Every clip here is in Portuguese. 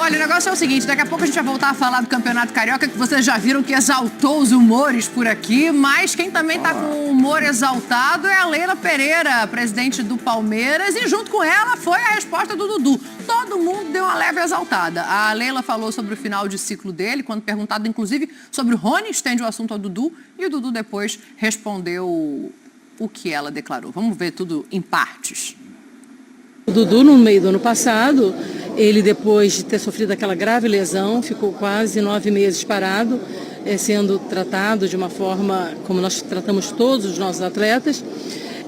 Olha, o negócio é o seguinte, daqui a pouco a gente vai voltar a falar do Campeonato Carioca, que vocês já viram que exaltou os humores por aqui, mas quem também tá com o humor exaltado é a Leila Pereira, presidente do Palmeiras, e junto com ela foi a resposta do Dudu. Todo mundo deu uma leve exaltada. A Leila falou sobre o final de ciclo dele, quando perguntado, inclusive, sobre o Rony, estende o assunto ao Dudu, e o Dudu depois respondeu o que ela declarou. Vamos ver tudo em partes. O Dudu, no meio do ano passado, ele depois de ter sofrido aquela grave lesão, ficou quase 9 meses parado, sendo tratado de uma forma como nós tratamos todos os nossos atletas.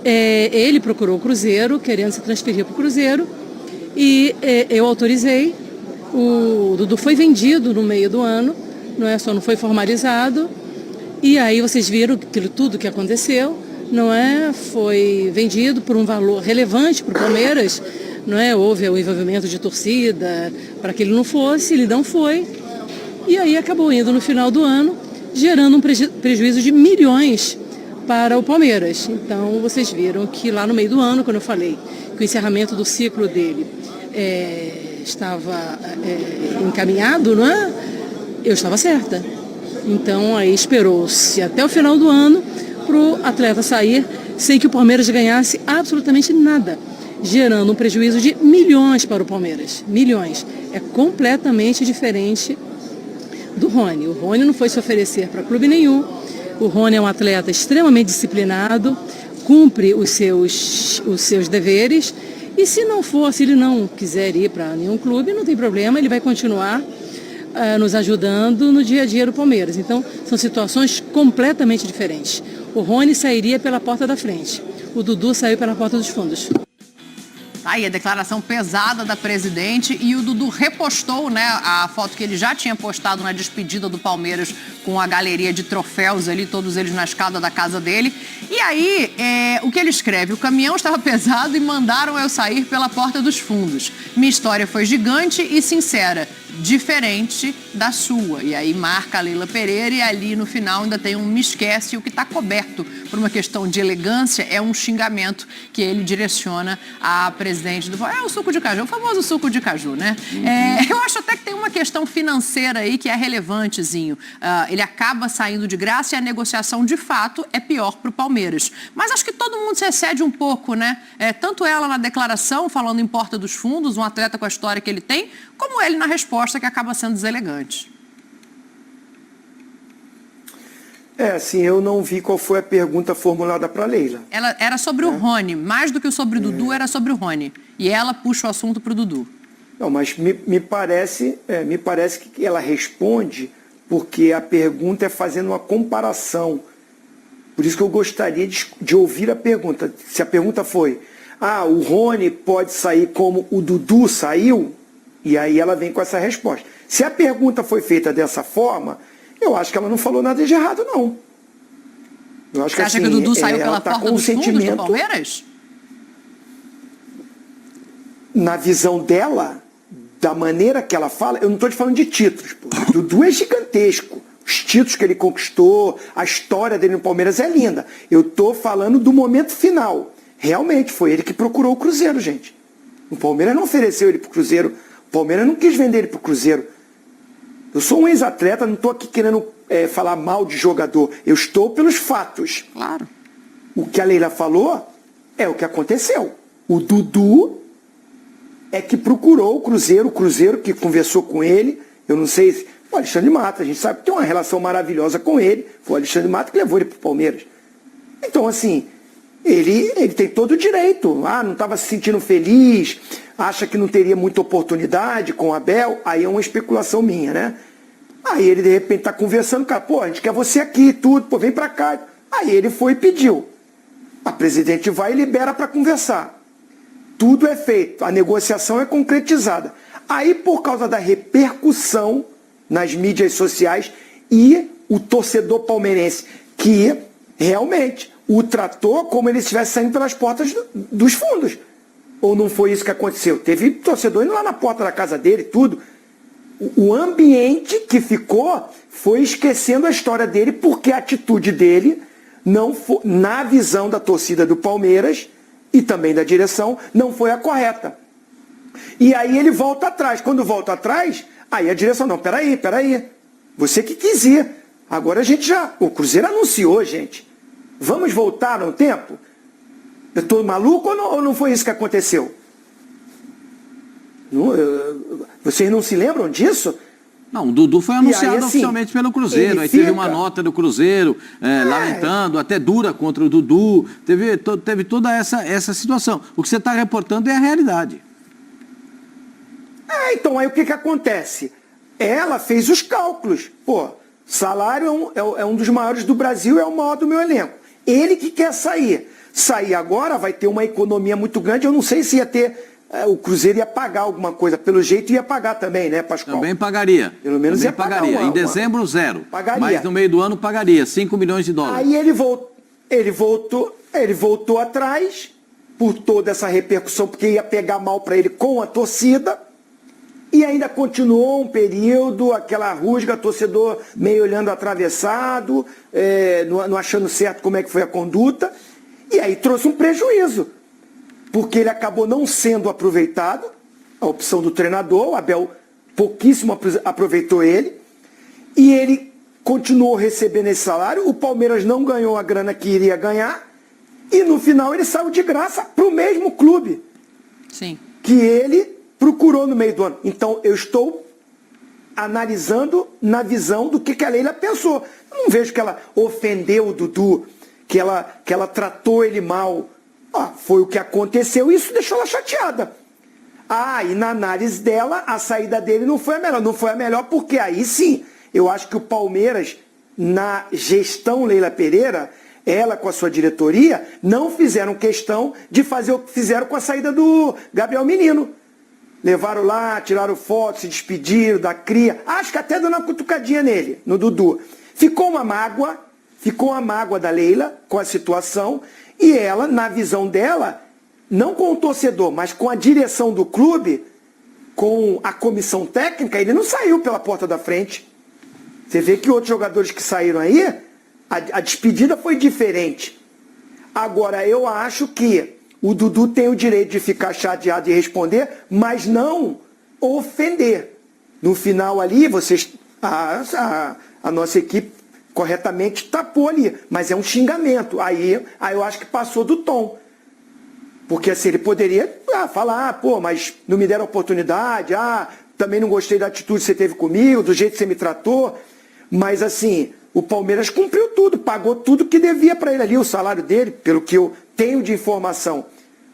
Ele procurou o Cruzeiro, querendo se transferir para o Cruzeiro, e eu autorizei. O Dudu foi vendido no meio do ano, só não foi formalizado, e aí vocês viram aquilo tudo que aconteceu. Foi vendido por um valor relevante para o Palmeiras, houve o envolvimento de torcida para que ele não fosse, ele não foi, e aí acabou indo no final do ano, gerando um prejuízo de milhões para o Palmeiras. Então vocês viram que lá no meio do ano, quando eu falei que o encerramento do ciclo dele estava encaminhado, eu estava certa. Então aí esperou-se até o final do ano para o atleta sair sem que o Palmeiras ganhasse absolutamente nada, gerando um prejuízo de milhões para o Palmeiras. Milhões. É completamente diferente do Rony. O Rony não foi se oferecer para clube nenhum. O Rony é um atleta extremamente disciplinado, cumpre os seus deveres, e se ele não quiser ir para nenhum clube, não tem problema, ele vai continuar nos ajudando no dia a dia do Palmeiras. Então, são situações completamente diferentes. O Rony sairia pela porta da frente. O Dudu saiu pela porta dos fundos. Tá aí a declaração pesada da presidente, e o Dudu repostou, a foto que ele já tinha postado na despedida do Palmeiras com a galeria de troféus ali, todos eles na escada da casa dele. E aí, o que ele escreve? O caminhão estava pesado e mandaram eu sair pela porta dos fundos. Minha história foi gigante e sincera, diferente da sua. E aí marca a Leila Pereira, e ali no final ainda tem um me esquece, o que está coberto por uma questão de elegância é um xingamento que ele direciona à presidente do... o suco de caju, o famoso suco de caju, né? Eu acho até que tem uma questão financeira aí que é relevantezinho. Ele acaba saindo de graça e a negociação, de fato, é pior para o Palmeiras. Mas acho que todo mundo se excede um pouco, né? Tanto ela na declaração, falando em porta dos fundos, um atleta com a história que ele tem, como ele na resposta, que acaba sendo deselegante. Assim, eu não vi qual foi a pergunta formulada para a Leila. Ela era sobre o Rony, mais do que sobre o Dudu, era sobre o Rony. E ela puxa o assunto para o Dudu. Não, mas me parece que ela responde porque a pergunta é fazendo uma comparação. Por isso que eu gostaria de ouvir a pergunta. Se a pergunta foi, o Rony pode sair como o Dudu saiu, e aí ela vem com essa resposta. Se a pergunta foi feita dessa forma, eu acho que ela não falou nada de errado, não. Eu acho Você acha que o Dudu saiu pela porta dos fundos do Palmeiras? Na visão dela, da maneira que ela fala, eu não estou te falando de títulos. O Dudu é gigantesco. Os títulos que ele conquistou, a história dele no Palmeiras é linda. Eu estou falando do momento final. Realmente, foi ele que procurou o Cruzeiro, gente. O Palmeiras não ofereceu ele para o Cruzeiro. O Palmeiras não quis vender ele para o Cruzeiro. Eu sou um ex-atleta, não estou aqui querendo falar mal de jogador. Eu estou pelos fatos. Claro. O que a Leila falou é o que aconteceu. O Dudu é que procurou o Cruzeiro que conversou com ele. Eu não sei se... O Alexandre Matos, a gente sabe que tem uma relação maravilhosa com ele. Foi o Alexandre Matos que levou ele para o Palmeiras. Então, assim, ele tem todo o direito. Não estava se sentindo feliz, acha que não teria muita oportunidade com o Abel. Aí é uma especulação minha, né? Aí ele, de repente, está conversando, cara, a gente quer você aqui e tudo, vem para cá. Aí ele foi e pediu. A presidente vai e libera para conversar. Tudo é feito, a negociação é concretizada. Aí, por causa da repercussão nas mídias sociais e o torcedor palmeirense, que realmente o tratou como ele estivesse saindo pelas portas dos fundos. Ou não foi isso que aconteceu? Teve torcedor indo lá na porta da casa dele, tudo. O ambiente que ficou foi esquecendo a história dele, porque a atitude dele, não foi, na visão da torcida do Palmeiras e também da direção, não foi a correta. E aí ele volta atrás. Quando volta atrás, aí a direção, não, peraí. Você que quis ir. Agora a gente já... O Cruzeiro anunciou, gente. Vamos voltar no tempo? Eu estou maluco ou não foi isso que aconteceu? Vocês não se lembram disso? Não, o Dudu foi anunciado aí, assim, oficialmente pelo Cruzeiro. Aí teve uma nota do Cruzeiro lamentando, até dura contra o Dudu. Teve toda essa situação. O que você está reportando é a realidade. Então aí o que acontece? Ela fez os cálculos. Pô, salário é um dos maiores do Brasil, é o maior do meu elenco. Ele que quer sair. Sair agora vai ter uma economia muito grande. Eu não sei se ia ter... o Cruzeiro ia pagar alguma coisa. Pelo jeito ia pagar também, né, Pascoal? Também pagaria. Pelo menos também ia pagar pagaria. Em dezembro, zero. Pagaria. Mas no meio do ano pagaria. 5 milhões de dólares. Aí ele voltou atrás por toda essa repercussão, porque ia pegar mal para ele com a torcida. E ainda continuou um período, aquela rusga, torcedor meio olhando atravessado, não achando certo como é que foi a conduta. E aí trouxe um prejuízo, porque ele acabou não sendo aproveitado, a opção do treinador, o Abel pouquíssimo aproveitou ele, e ele continuou recebendo esse salário, o Palmeiras não ganhou a grana que iria ganhar, e no final ele saiu de graça para o mesmo clube. Sim. Que ele procurou no meio do ano. Então, eu estou analisando na visão do que a Leila pensou. Eu não vejo que ela ofendeu o Dudu, que ela tratou ele mal. Foi o que aconteceu e isso deixou ela chateada. E na análise dela, a saída dele não foi a melhor. Não foi a melhor porque aí sim, eu acho que o Palmeiras, na gestão Leila Pereira, ela com a sua diretoria, não fizeram questão de fazer o que fizeram com a saída do Gabriel Menino. Levaram lá, tiraram foto, se despediram da cria. Acho que até dando uma cutucadinha nele, no Dudu. Ficou uma mágoa da Leila com a situação. E ela, na visão dela, não com o torcedor, mas com a direção do clube, com a comissão técnica, ele não saiu pela porta da frente. Você vê que outros jogadores que saíram aí, a despedida foi diferente. Agora, eu acho que o Dudu tem o direito de ficar chateado e responder, mas não ofender. No final ali, a nossa equipe corretamente tapou ali, mas é um xingamento. Aí eu acho que passou do tom. Porque assim, ele poderia falar, mas não me deram oportunidade, também não gostei da atitude que você teve comigo, do jeito que você me tratou. Mas assim, o Palmeiras cumpriu tudo, pagou tudo que devia para ele ali, o salário dele, pelo que eu tenho de informação.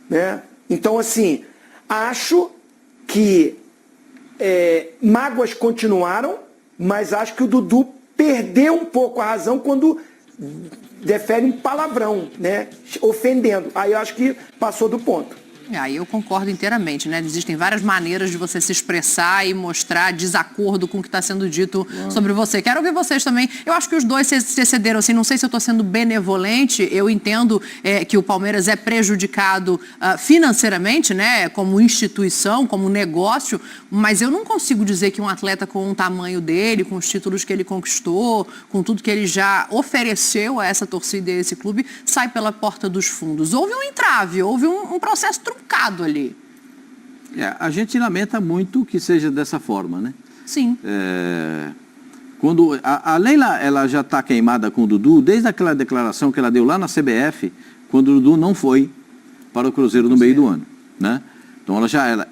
Né? Então, assim, acho que mágoas continuaram, mas acho que o Dudu perdeu um pouco a razão quando defere um palavrão, né? Ofendendo. Aí eu acho que passou do ponto. Aí eu concordo inteiramente, né? Existem várias maneiras de você se expressar e mostrar desacordo com o que está sendo dito sobre você. Quero ouvir vocês também. Eu acho que os dois se excederam, assim, não sei se eu estou sendo benevolente, eu entendo que o Palmeiras é prejudicado financeiramente, né? Como instituição, como negócio, mas eu não consigo dizer que um atleta com o tamanho dele, com os títulos que ele conquistou, com tudo que ele já ofereceu a essa torcida e a esse clube, sai pela porta dos fundos. Houve um entrave, houve um processo truncado ali. A gente lamenta muito que seja dessa forma, né? Sim. Quando a Leila, ela já está queimada com o Dudu, desde aquela declaração que ela deu lá na CBF, quando o Dudu não foi para o Cruzeiro no meio do ano, né? Então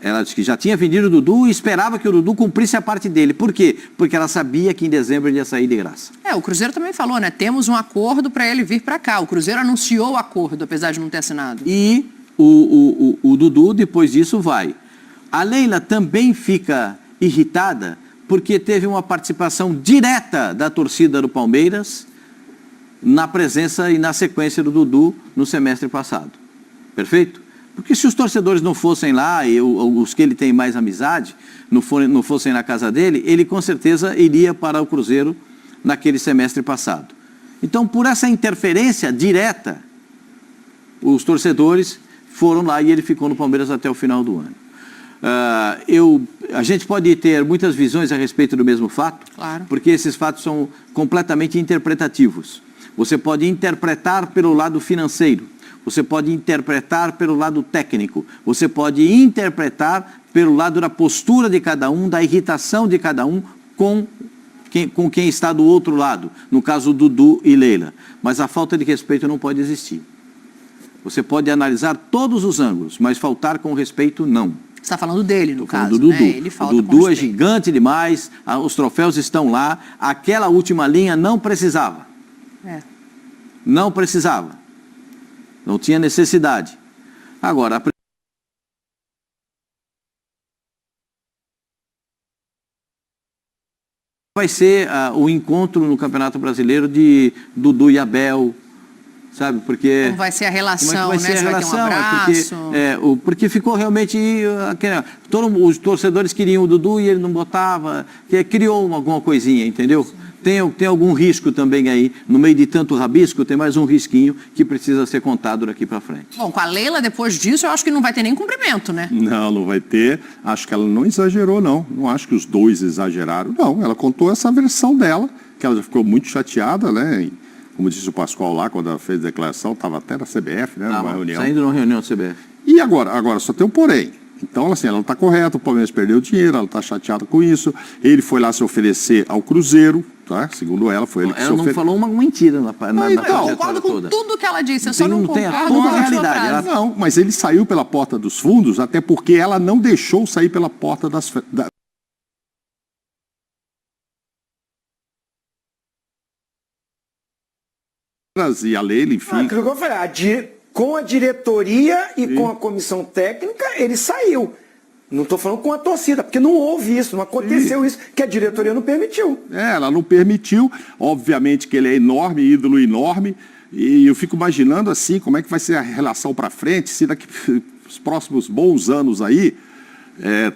ela disse que já tinha vendido o Dudu e esperava que o Dudu cumprisse a parte dele. Por quê? Porque ela sabia que em dezembro ele ia sair de graça. O Cruzeiro também falou, né? Temos um acordo para ele vir para cá. O Cruzeiro anunciou o acordo, apesar de não ter assinado. E o Dudu, depois disso, vai. A Leila também fica irritada porque teve uma participação direta da torcida do Palmeiras na presença e na sequência do Dudu no semestre passado. Perfeito? Porque se os torcedores não fossem lá, e os que ele tem mais amizade, não fossem na casa dele, ele com certeza iria para o Cruzeiro naquele semestre passado. Então, por essa interferência direta, os torcedores foram lá e ele ficou no Palmeiras até o final do ano. A gente pode ter muitas visões a respeito do mesmo fato, claro, porque esses fatos são completamente interpretativos. Você pode interpretar pelo lado financeiro. você pode interpretar pelo lado técnico, você pode interpretar pelo lado da postura de cada um, da irritação de cada um com quem está do outro lado, no caso Dudu e Leila. Mas a falta de respeito não pode existir. Você pode analisar todos os ângulos, mas faltar com respeito, não. Você está falando dele, no caso, do Dudu. né? Ele falta o Dudu com é gigante demais, os troféus estão lá, aquela última linha não precisava. Não precisava. Não tinha necessidade. Agora, vai ser o encontro no Campeonato Brasileiro de Dudu e Abel, sabe? Porque como vai ser a relação, vai ser, né? a relação? Vai ter um abraço. Porque ficou realmente... os torcedores queriam o Dudu e ele não botava, criou alguma coisinha, entendeu? Tem algum risco também aí, no meio de tanto rabisco, tem mais um risquinho que precisa ser contado daqui para frente. Bom, com a Leila, depois disso, eu acho que não vai ter nem cumprimento, né? Não vai ter. Acho que ela não exagerou, não. Não acho que os dois exageraram. Não, ela contou essa versão dela, que ela já ficou muito chateada, né? Como disse o Pascoal lá, quando ela fez a declaração, estava até na CBF, né? Numa reunião. Saindo numa reunião da CBF. E agora só tem um porém. Então, assim, ela não está correta, o Palmeiras perdeu dinheiro, ela está chateada com isso. Ele foi lá se oferecer ao Cruzeiro, tá? Segundo ela, foi ele que se ofereceu. Ela não falou uma mentira na Eu concordo com tudo que ela disse, eu só não concordo com com a realidade. frase. Não, mas ele saiu pela porta dos fundos, até porque ela não deixou sair pela porta das... E a Leila, enfim... Aquilo que eu falei, com a diretoria e com a comissão técnica, ele saiu. Não estou falando com a torcida, porque não houve isso, não aconteceu isso, que a diretoria não permitiu. Ela não permitiu. Obviamente que ele é enorme, ídolo enorme, e eu fico imaginando assim, como é que vai ser a relação para frente, se daqui os próximos bons anos aí,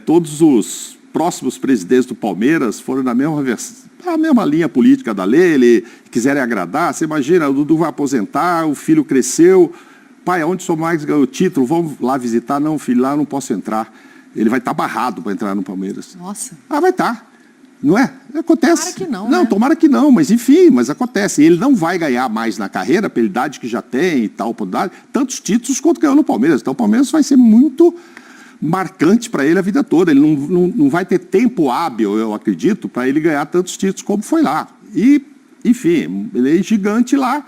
todos os próximos presidentes do Palmeiras foram na mesma linha política da lei, ele quiserem agradar. Você imagina, o Dudu vai aposentar, o filho cresceu, pai, aonde sou mais ganhou o título, vamos lá visitar, não, filho, lá não posso entrar. Ele vai estar barrado para entrar no Palmeiras. Nossa. Vai estar. Não é? Acontece. Tomara que não, Não, né? tomara que não, mas enfim, mas acontece. Ele não vai ganhar mais na carreira, pela idade que já tem e tal, tantos títulos quanto ganhou no Palmeiras. Então o Palmeiras vai ser muito marcante para ele a vida toda. Ele não vai ter tempo hábil, eu acredito, para ele ganhar tantos títulos como foi lá. E, enfim, ele é gigante lá.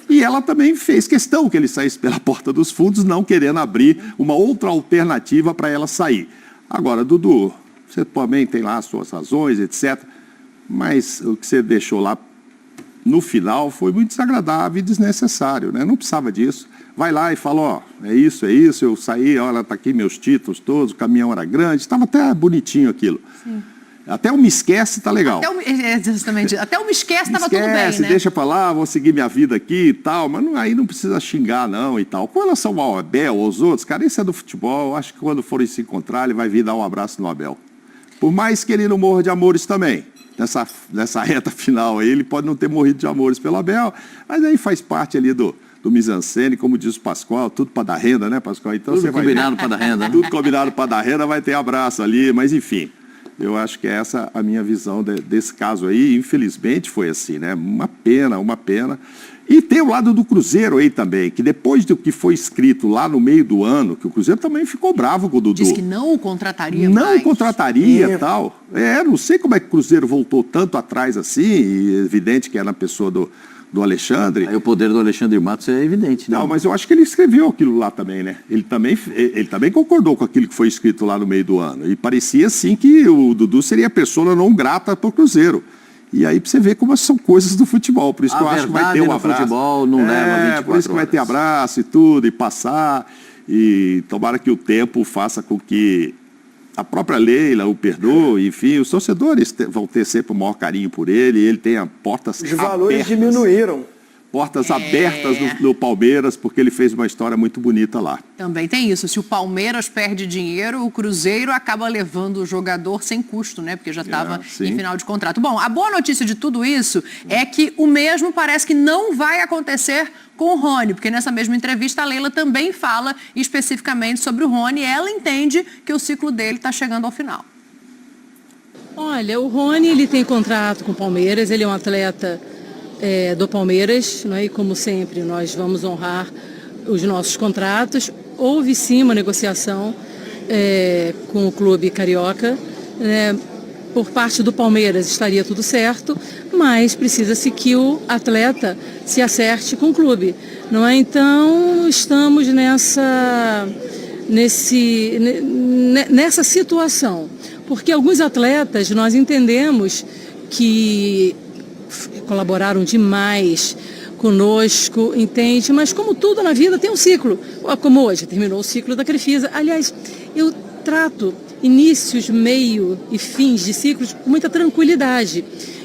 E ela também fez questão que ele saísse pela porta dos fundos, não querendo abrir uma outra alternativa para ela sair. Agora, Dudu, você também tem lá as suas razões, etc. Mas o que você deixou lá no final foi muito desagradável e desnecessário, né? Não precisava disso. Vai lá e fala, ó, é isso, eu saí, olha, tá aqui meus títulos todos, o caminhão era grande, estava até bonitinho aquilo. Sim. Até o Me Esquece tá legal. Exatamente. Até o Me Esquece estava tudo bem, né? Deixa pra lá, vou seguir minha vida aqui e tal, mas aí não precisa xingar não e tal. Com relação ao Abel, aos outros, cara, isso é do futebol, acho que quando forem se encontrar, ele vai vir dar um abraço no Abel. Por mais que ele não morra de amores também, nessa reta final aí, ele pode não ter morrido de amores pelo Abel, mas aí faz parte ali do mise-en-scène, como diz o Pascoal, tudo para dar renda, né, Pascoal? Então, tudo combinado para dar renda, né? Tudo combinado para dar renda, vai ter abraço ali, mas enfim... Eu acho que essa é a minha visão desse caso aí. Infelizmente foi assim, né? Uma pena, uma pena. E tem o lado do Cruzeiro aí também, que depois do que foi escrito lá no meio do ano, que o Cruzeiro também ficou bravo com o Dudu. Diz que não o contrataria mais. Não o contrataria e tal. Não sei como é que o Cruzeiro voltou tanto atrás assim, e é evidente que é na pessoa do Alexandre. Aí o poder do Alexandre Matos é evidente, né? Não, mas eu acho que ele escreveu aquilo lá também, né? Ele também concordou com aquilo que foi escrito lá no meio do ano. E parecia, assim, que o Dudu seria a pessoa não grata para o Cruzeiro. E aí você vê como são coisas do futebol. Por isso que eu acho que vai ter um abraço. Futebol não leva 24 por isso que vai ter abraço e tudo, e passar. E tomara que o tempo faça com que a própria Leila o perdoe, enfim, os torcedores vão ter sempre o maior carinho por ele, e ele tem portas abertas. Os valores diminuíram. Portas abertas no Palmeiras, porque ele fez uma história muito bonita lá. Também tem isso, se o Palmeiras perde dinheiro, o Cruzeiro acaba levando o jogador sem custo, né? Porque já estava em final de contrato. Bom, a boa notícia de tudo isso é que o mesmo parece que não vai acontecer com o Rony, porque nessa mesma entrevista a Leila também fala especificamente sobre o Rony, e ela entende que o ciclo dele está chegando ao final. Olha, o Rony, ele tem contrato com o Palmeiras, ele é um atleta do Palmeiras, né? E como sempre nós vamos honrar os nossos contratos. Houve sim uma negociação com o clube carioca, né? Por parte do Palmeiras estaria tudo certo, mas precisa-se que o atleta se acerte com o clube, não é? Então estamos nessa situação, porque alguns atletas nós entendemos que colaboraram demais conosco, entende? Mas como tudo na vida tem um ciclo, como hoje terminou o ciclo da Crefisa. Aliás, eu trato inícios, meio e fins de ciclos com muita tranquilidade,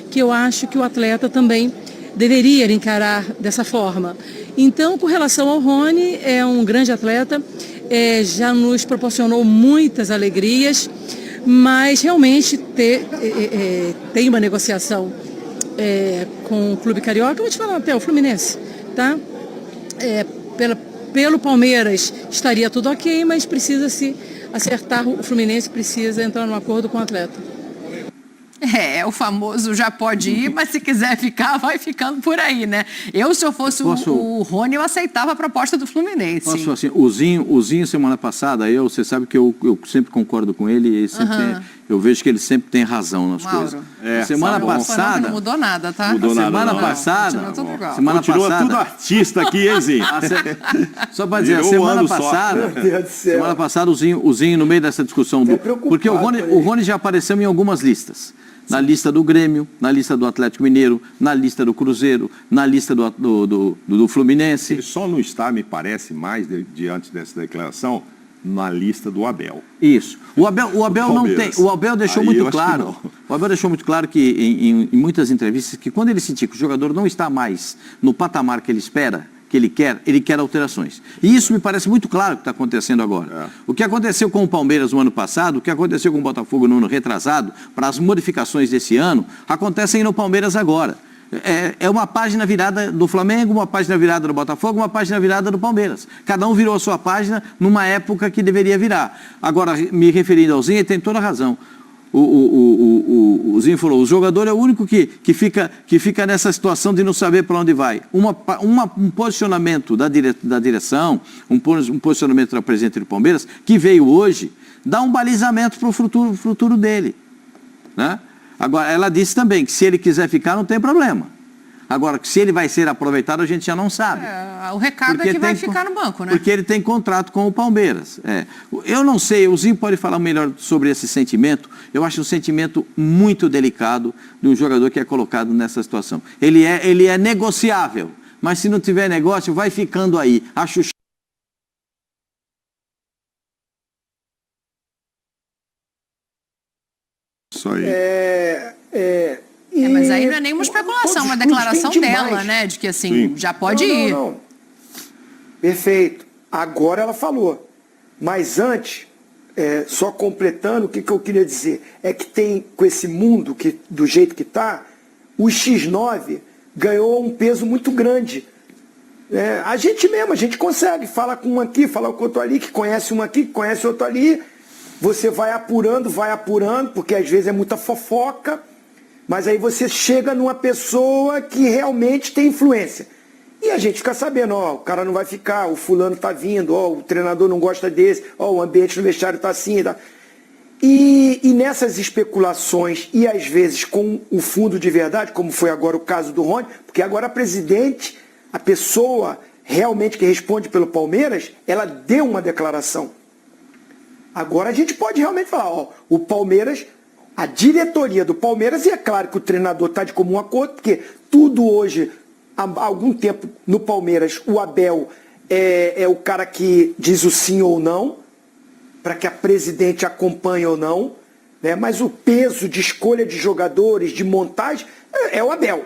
que eu acho que o atleta também deveria encarar dessa forma. Então, com relação ao Rony, é um grande atleta, já nos proporcionou muitas alegrias, mas realmente tem uma negociação com o Clube Carioca, eu vou te falar até o Fluminense, tá? Pelo Palmeiras estaria tudo ok, mas precisa se acertar, o Fluminense precisa entrar num acordo com o atleta. O famoso já pode ir, mas se quiser ficar, vai ficando por aí, né? Se eu fosse o Rony, eu aceitava a proposta do Fluminense. Posso, assim, o Zinho semana passada, você sabe que eu sempre concordo com ele, e sempre eu vejo que ele sempre tem razão nas coisas. Semana passada... Não mudou nada, tá? Semana passada... Continua tudo artista aqui, hein, Zinho? Só para dizer, semana passada o Zinho, no meio dessa discussão... Porque o Rony já apareceu em algumas listas. Na lista do Grêmio, na lista do Atlético Mineiro, na lista do Cruzeiro, na lista do Fluminense. Ele só não está, me parece, mais diante dessa declaração, na lista do Abel. Isso. O Abel não tem. O Abel deixou muito claro. O Abel deixou muito claro que em muitas entrevistas que quando ele sentir que o jogador não está mais no patamar que ele espera, que ele quer alterações. E isso me parece muito claro que está acontecendo agora. O que aconteceu com o Palmeiras no ano passado, o que aconteceu com o Botafogo no ano retrasado, para as modificações desse ano, acontecem no Palmeiras agora. É uma página virada do Flamengo, uma página virada do Botafogo, uma página virada do Palmeiras. Cada um virou a sua página numa época que deveria virar. Agora, me referindo ao Zinho, ele tem toda a razão. O Zinho falou, o jogador é o único que fica nessa situação de não saber para onde vai. Um posicionamento da direção, um posicionamento da presidente do Palmeiras, que veio hoje, dá um balizamento para o futuro dele. Né? Agora, ela disse também que se ele quiser ficar, não tem problema. Agora, se ele vai ser aproveitado, a gente já não sabe. O recado é que vai ficar no banco, né? Porque ele tem contrato com o Palmeiras. Eu não sei, o Zinho pode falar melhor sobre esse sentimento. Eu acho um sentimento muito delicado de um jogador que é colocado nessa situação. Ele é negociável, mas se não tiver negócio, vai ficando aí. Acho isso aí. Mas aí não é nenhuma especulação, uma declaração dela, né? De que assim, já pode ir. Não. Perfeito. Agora ela falou. Mas antes, só completando, o que eu queria dizer é que tem, com esse mundo do jeito que está, o X9 ganhou um peso muito grande. A gente consegue falar com um aqui, falar com outro ali, que conhece um aqui, que conhece outro ali. Você vai apurando, porque às vezes é muita fofoca. Mas aí você chega numa pessoa que realmente tem influência. E a gente fica sabendo, o cara não vai ficar, o fulano tá vindo, o treinador não gosta desse, o ambiente no vestiário tá assim. Tá. E nessas especulações, e às vezes com o fundo de verdade, como foi agora o caso do Rony, porque agora a presidente, a pessoa realmente que responde pelo Palmeiras, ela deu uma declaração. Agora a gente pode realmente falar, o Palmeiras... A diretoria do Palmeiras, e é claro que o treinador está de comum acordo, porque tudo hoje, há algum tempo no Palmeiras, o Abel é o cara que diz o sim ou não, para que a presidente acompanhe ou não, né? Mas o peso de escolha de jogadores, de montagem, é o Abel.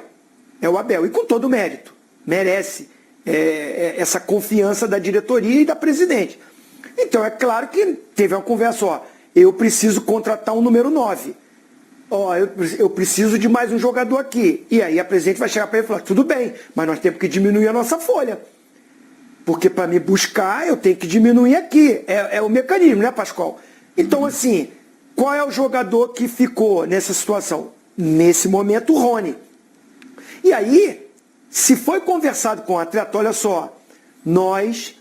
É o Abel, e com todo o mérito. Merece essa confiança da diretoria e da presidente. Então é claro que teve uma conversa, eu preciso contratar um número 9. Eu preciso de mais um jogador aqui. E aí a presidente vai chegar para ele e falar, tudo bem, mas nós temos que diminuir a nossa folha. Porque para me buscar, eu tenho que diminuir aqui. É o mecanismo, né, Pascoal? Então, assim, qual é o jogador que ficou nessa situação? Nesse momento, o Rony. E aí, se foi conversado com o atleta, olha só, nós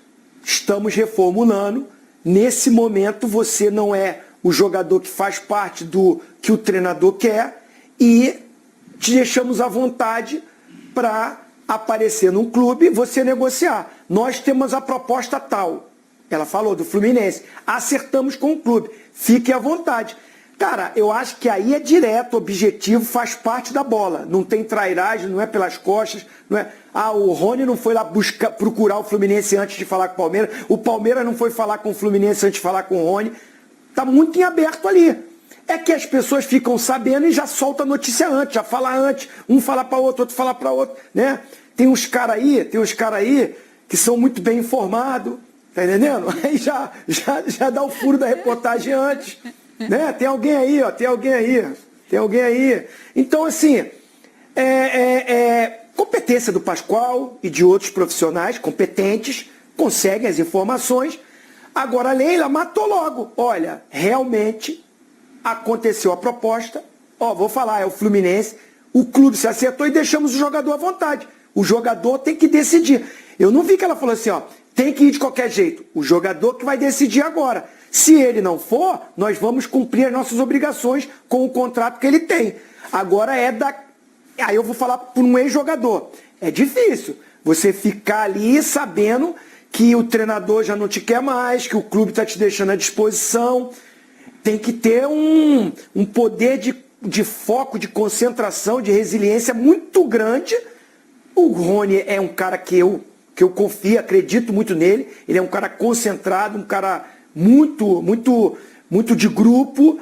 estamos reformulando. Nesse momento você não é o jogador que faz parte do que o treinador quer e te deixamos à vontade para aparecer num clube e você negociar. Nós temos a proposta tal. Ela falou do Fluminense. Acertamos com o clube. Fique à vontade. Cara, eu acho que aí é direto, objetivo, faz parte da bola. Não tem trairagem, não é pelas costas, não é... Ah, o Rony não foi lá procurar o Fluminense antes de falar com o Palmeiras, o Palmeiras não foi falar com o Fluminense antes de falar com o Rony. Tá muito em aberto ali. É que as pessoas ficam sabendo e já soltam a notícia antes, já fala antes, um fala para outro fala para outro, né? Tem uns caras aí que são muito bem informados, tá entendendo? Aí já dá o furo da reportagem antes. Né? Tem alguém aí. Então, assim, competência do Pascoal e de outros profissionais competentes, conseguem as informações. Agora a Leila matou logo. Olha, realmente aconteceu a proposta. Ó, vou falar, é o Fluminense. O clube se acertou e deixamos o jogador à vontade. O jogador tem que decidir. Eu não vi que ela falou assim, ó, tem que ir de qualquer jeito. O jogador que vai decidir agora. Se ele não for, nós vamos cumprir as nossas obrigações com o contrato que ele tem. Agora Aí eu vou falar por um ex-jogador. É difícil você ficar ali sabendo que o treinador já não te quer mais, que o clube está te deixando à disposição. Tem que ter um poder de foco, de concentração, de resiliência muito grande. O Rony é um cara que eu confio, acredito muito nele. Ele é um cara concentrado, um cara muito de grupo.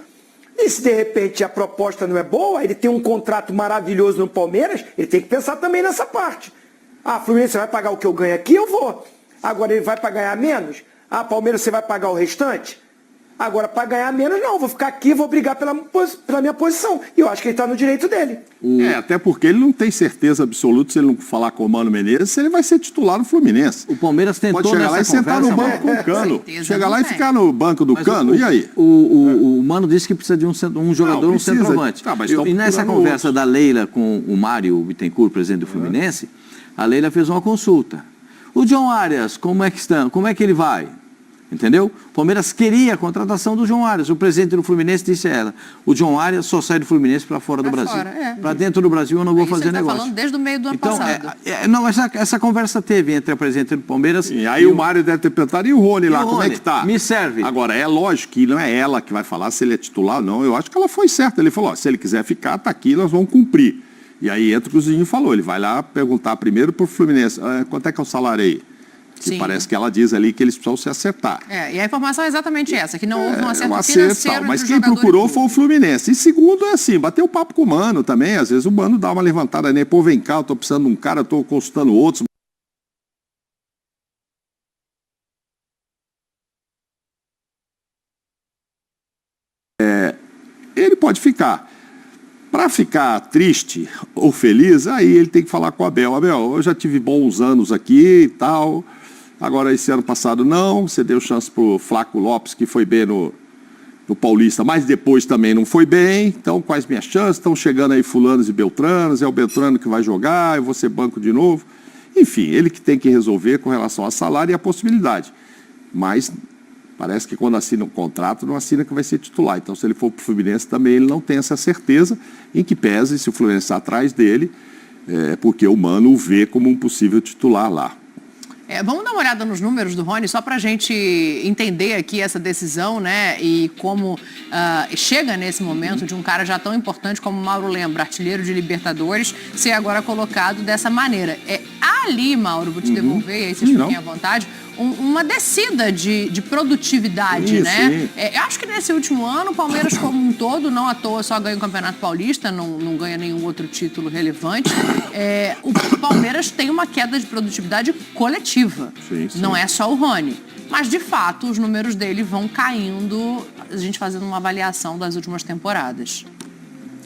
E se de repente a proposta não é boa, ele tem um contrato maravilhoso no Palmeiras, ele tem que pensar também nessa parte. Ah, Fluminense, você vai pagar o que eu ganho aqui? Eu vou. Agora ele vai para ganhar menos? Ah, Palmeiras, você vai pagar o restante? Agora, para ganhar menos, não. Vou ficar aqui, vou brigar pela minha posição. E eu acho que ele está no direito dele. Até porque ele não tem certeza absoluta, se ele não falar com o Mano Menezes, se ele vai ser titular no Fluminense. O Palmeiras tentou pode chegar lá e sentar no banco com o Cano. Chegar lá e ficar no banco do Cano, e aí? O Mano disse que precisa de um jogador, um centroavante. E nessa conversa da Leila com o Mário Bittencourt, presidente do Fluminense, a Leila fez uma consulta. O John Arias, como é que ele vai? Entendeu? O Palmeiras queria a contratação do John Arias. O presidente do Fluminense disse a ela, o John Arias só sai do Fluminense para fora do Brasil. Para dentro do Brasil eu não vou fazer negócio. Falando desde o meio do ano passado. Não, essa conversa teve entre a presidente do Palmeiras e aí o Mário deve ter perguntado, e o Rony lá, como é que tá? Me serve. Agora, é lógico que não é ela que vai falar se ele é titular ou não. Eu acho que ela foi certa. Ele falou, se ele quiser ficar, tá aqui, nós vamos cumprir. E aí entra o que o Zinho falou, ele vai lá perguntar primeiro pro Fluminense, quanto é que é o salário aí? Que parece que ela diz ali que eles precisam se acertar. E a informação é exatamente essa, que não houve um acerto financeiro. Mas quem procurou foi o Fluminense. E segundo, é assim, bateu papo com o Mano também. Às vezes o Mano dá uma levantada, né? Pô, vem cá, eu tô precisando de um cara, eu tô consultando outros. Ele pode ficar. Para ficar triste ou feliz, aí ele tem que falar com o Abel. Abel, eu já tive bons anos aqui e tal. Agora, esse ano passado não, você deu chance para o Flaco Lopes, que foi bem no Paulista, mas depois também não foi bem. Então, quais minhas chances? Estão chegando aí fulanos e beltranos, é o Beltrano que vai jogar, eu vou ser banco de novo. Enfim, ele que tem que resolver com relação a salário e a possibilidade. Mas parece que quando assina um contrato, não assina que vai ser titular. Então, se ele for para o Fluminense também, ele não tem essa certeza, em que pese, se o Fluminense está atrás dele, porque o Mano o vê como um possível titular lá. Vamos dar uma olhada nos números do Rony, só para a gente entender aqui essa decisão, né? E como chega nesse momento de um cara já tão importante como o Mauro lembra, artilheiro de Libertadores, ser agora colocado dessa maneira. Ali, Mauro, vou te devolver, aí vocês fiquem à vontade, uma descida de produtividade, né? Eu acho que nesse último ano, o Palmeiras como um todo, não à toa, só ganha o Campeonato Paulista, não ganha nenhum outro título relevante. O Palmeiras tem uma queda de produtividade coletiva. Não é só o Rony. Mas, de fato, os números dele vão caindo, a gente fazendo uma avaliação das últimas temporadas.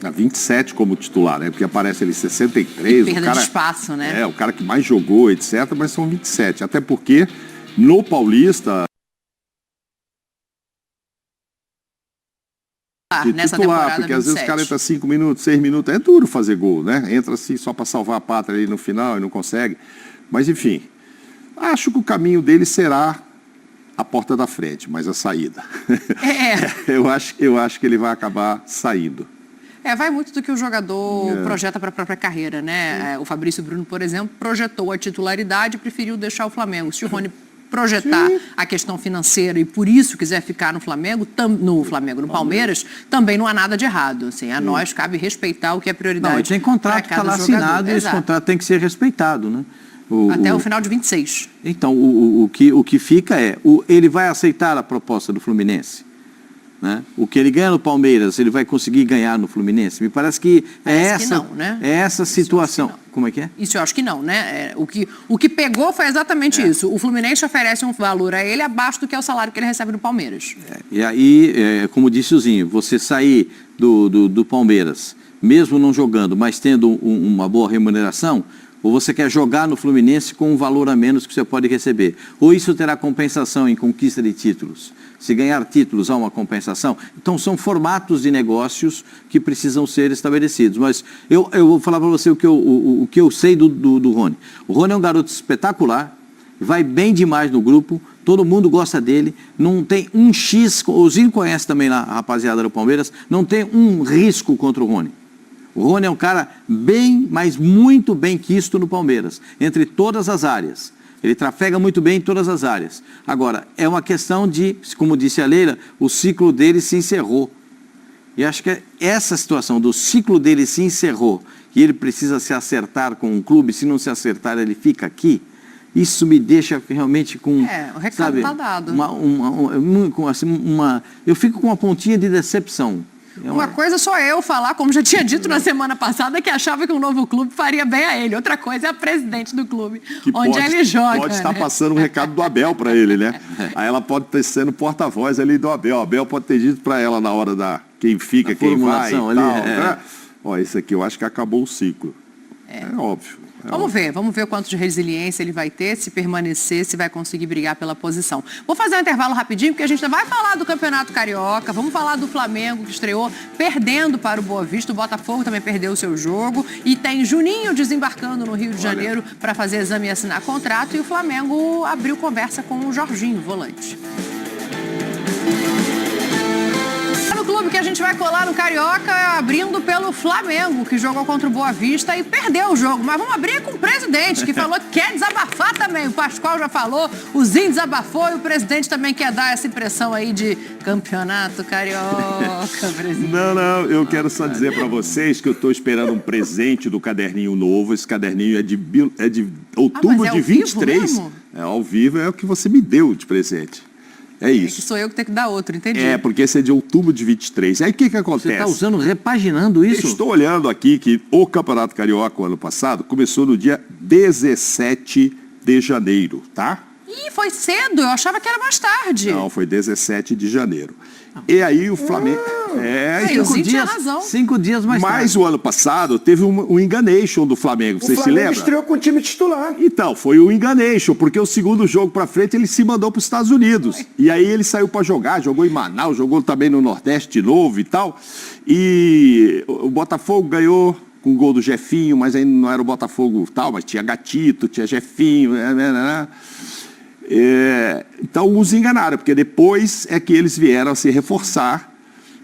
27 como titular, né? Porque aparece ali 63. Perda de espaço, né? O cara que mais jogou, etc., mas são 27. Até porque no Paulista nessa titular, temporada porque 27. às vezes o cara entra 5 minutos, 6 minutos, é duro fazer gol, né? Entra assim só para salvar a pátria ali no final e não consegue. Mas enfim, Acho que o caminho dele será a porta da frente, mas a saída. Eu acho que ele vai acabar saindo. Vai muito do que o jogador projeta para a própria carreira, né? O Fabrício Bruno, por exemplo, projetou a titularidade e preferiu deixar o Flamengo. Se o Rony projetar a questão financeira e por isso quiser ficar no Palmeiras, também não há nada de errado. Assim, a nós cabe respeitar o que é prioridade. Não, tem contrato que está lá assinado e esse contrato tem que ser respeitado, né? Até o final de 26. Então, o que fica ele vai aceitar a proposta do Fluminense? Né? O que ele ganha no Palmeiras, ele vai conseguir ganhar no Fluminense? Me parece que é essa situação. Como é que é? Isso eu acho que não, né? O que pegou foi exatamente isso. O Fluminense oferece um valor a ele abaixo do que é o salário que ele recebe no Palmeiras. E aí, como disse o Zinho, você sair do Palmeiras, mesmo não jogando, mas tendo uma boa remuneração, ou você quer jogar no Fluminense com um valor a menos que você pode receber. Ou isso terá compensação em conquista de títulos. Se ganhar títulos, há uma compensação. Então, são formatos de negócios que precisam ser estabelecidos. Mas eu vou falar para você o que eu sei do Rony. O Rony é um garoto espetacular, vai bem demais no grupo, todo mundo gosta dele, não tem um X, o Zinho conhece também lá a rapaziada do Palmeiras, não tem um risco contra o Rony. O Rony é um cara bem, mas muito bem quisto no Palmeiras, entre todas as áreas. Ele trafega muito bem em todas as áreas. Agora, é uma questão de, como disse a Leila, o ciclo dele se encerrou. E acho que essa situação do ciclo dele se encerrou e ele precisa se acertar com um clube, se não se acertar ele fica aqui, isso me deixa realmente com... o recado está dado. Eu fico com uma pontinha de decepção. Uma coisa só eu falar, como já tinha dito na semana passada, que achava que um novo clube faria bem a ele. Outra coisa é a presidente do clube, onde ele joga. Pode estar passando um recado do Abel para ele, né? Aí ela pode estar sendo porta-voz ali do Abel. O Abel pode ter dito para ela na hora da quem fica, quem vai e tal. Né? Ó, isso aqui eu acho que acabou o ciclo. É óbvio. Vamos ver quanto de resiliência ele vai ter, se permanecer, se vai conseguir brigar pela posição. Vou fazer um intervalo rapidinho, porque a gente vai falar do Campeonato Carioca, vamos falar do Flamengo, que estreou perdendo para o Boa Vista, o Botafogo também perdeu o seu jogo, e tem Juninho desembarcando no Rio de Janeiro para fazer exame e assinar contrato, e o Flamengo abriu conversa com o Jorginho, volante. No clube que a gente vai colar no Carioca, abrindo pelo Flamengo, que jogou contra o Boa Vista e perdeu o jogo. Mas vamos abrir com o presidente, que falou que quer desabafar também. O Pascoal já falou, o Zinho desabafou e o presidente também quer dar essa impressão aí de Campeonato Carioca, presidente. Não, eu quero só dizer para vocês que eu estou esperando um presente do caderninho novo. Esse caderninho é de outubro de 23. Ao vivo é o que você me deu de presente. É isso. Que sou eu que tenho que dar outro, entendi. Porque esse é de outubro de 23. Aí o que acontece? Você está usando, repaginando isso? Estou olhando aqui que o Campeonato Carioca, o ano passado, começou no dia 17 de janeiro, tá? Ih, foi cedo, eu achava que era mais tarde. Não, foi 17 de janeiro. E aí o Flamengo... razão. 5 dias mais tarde. Mas o ano passado teve um enganation do Flamengo, vocês se lembram? O Flamengo estreou com o time titular. Então, foi o enganation, porque o segundo jogo pra frente ele se mandou para os Estados Unidos. E aí ele saiu para jogar, jogou em Manaus, jogou também no Nordeste de novo e tal. E o Botafogo ganhou com o gol do Jefinho, mas ainda não era o Botafogo tal, mas tinha Gatito, tinha Jefinho, então os enganaram, porque depois é que eles vieram a se reforçar.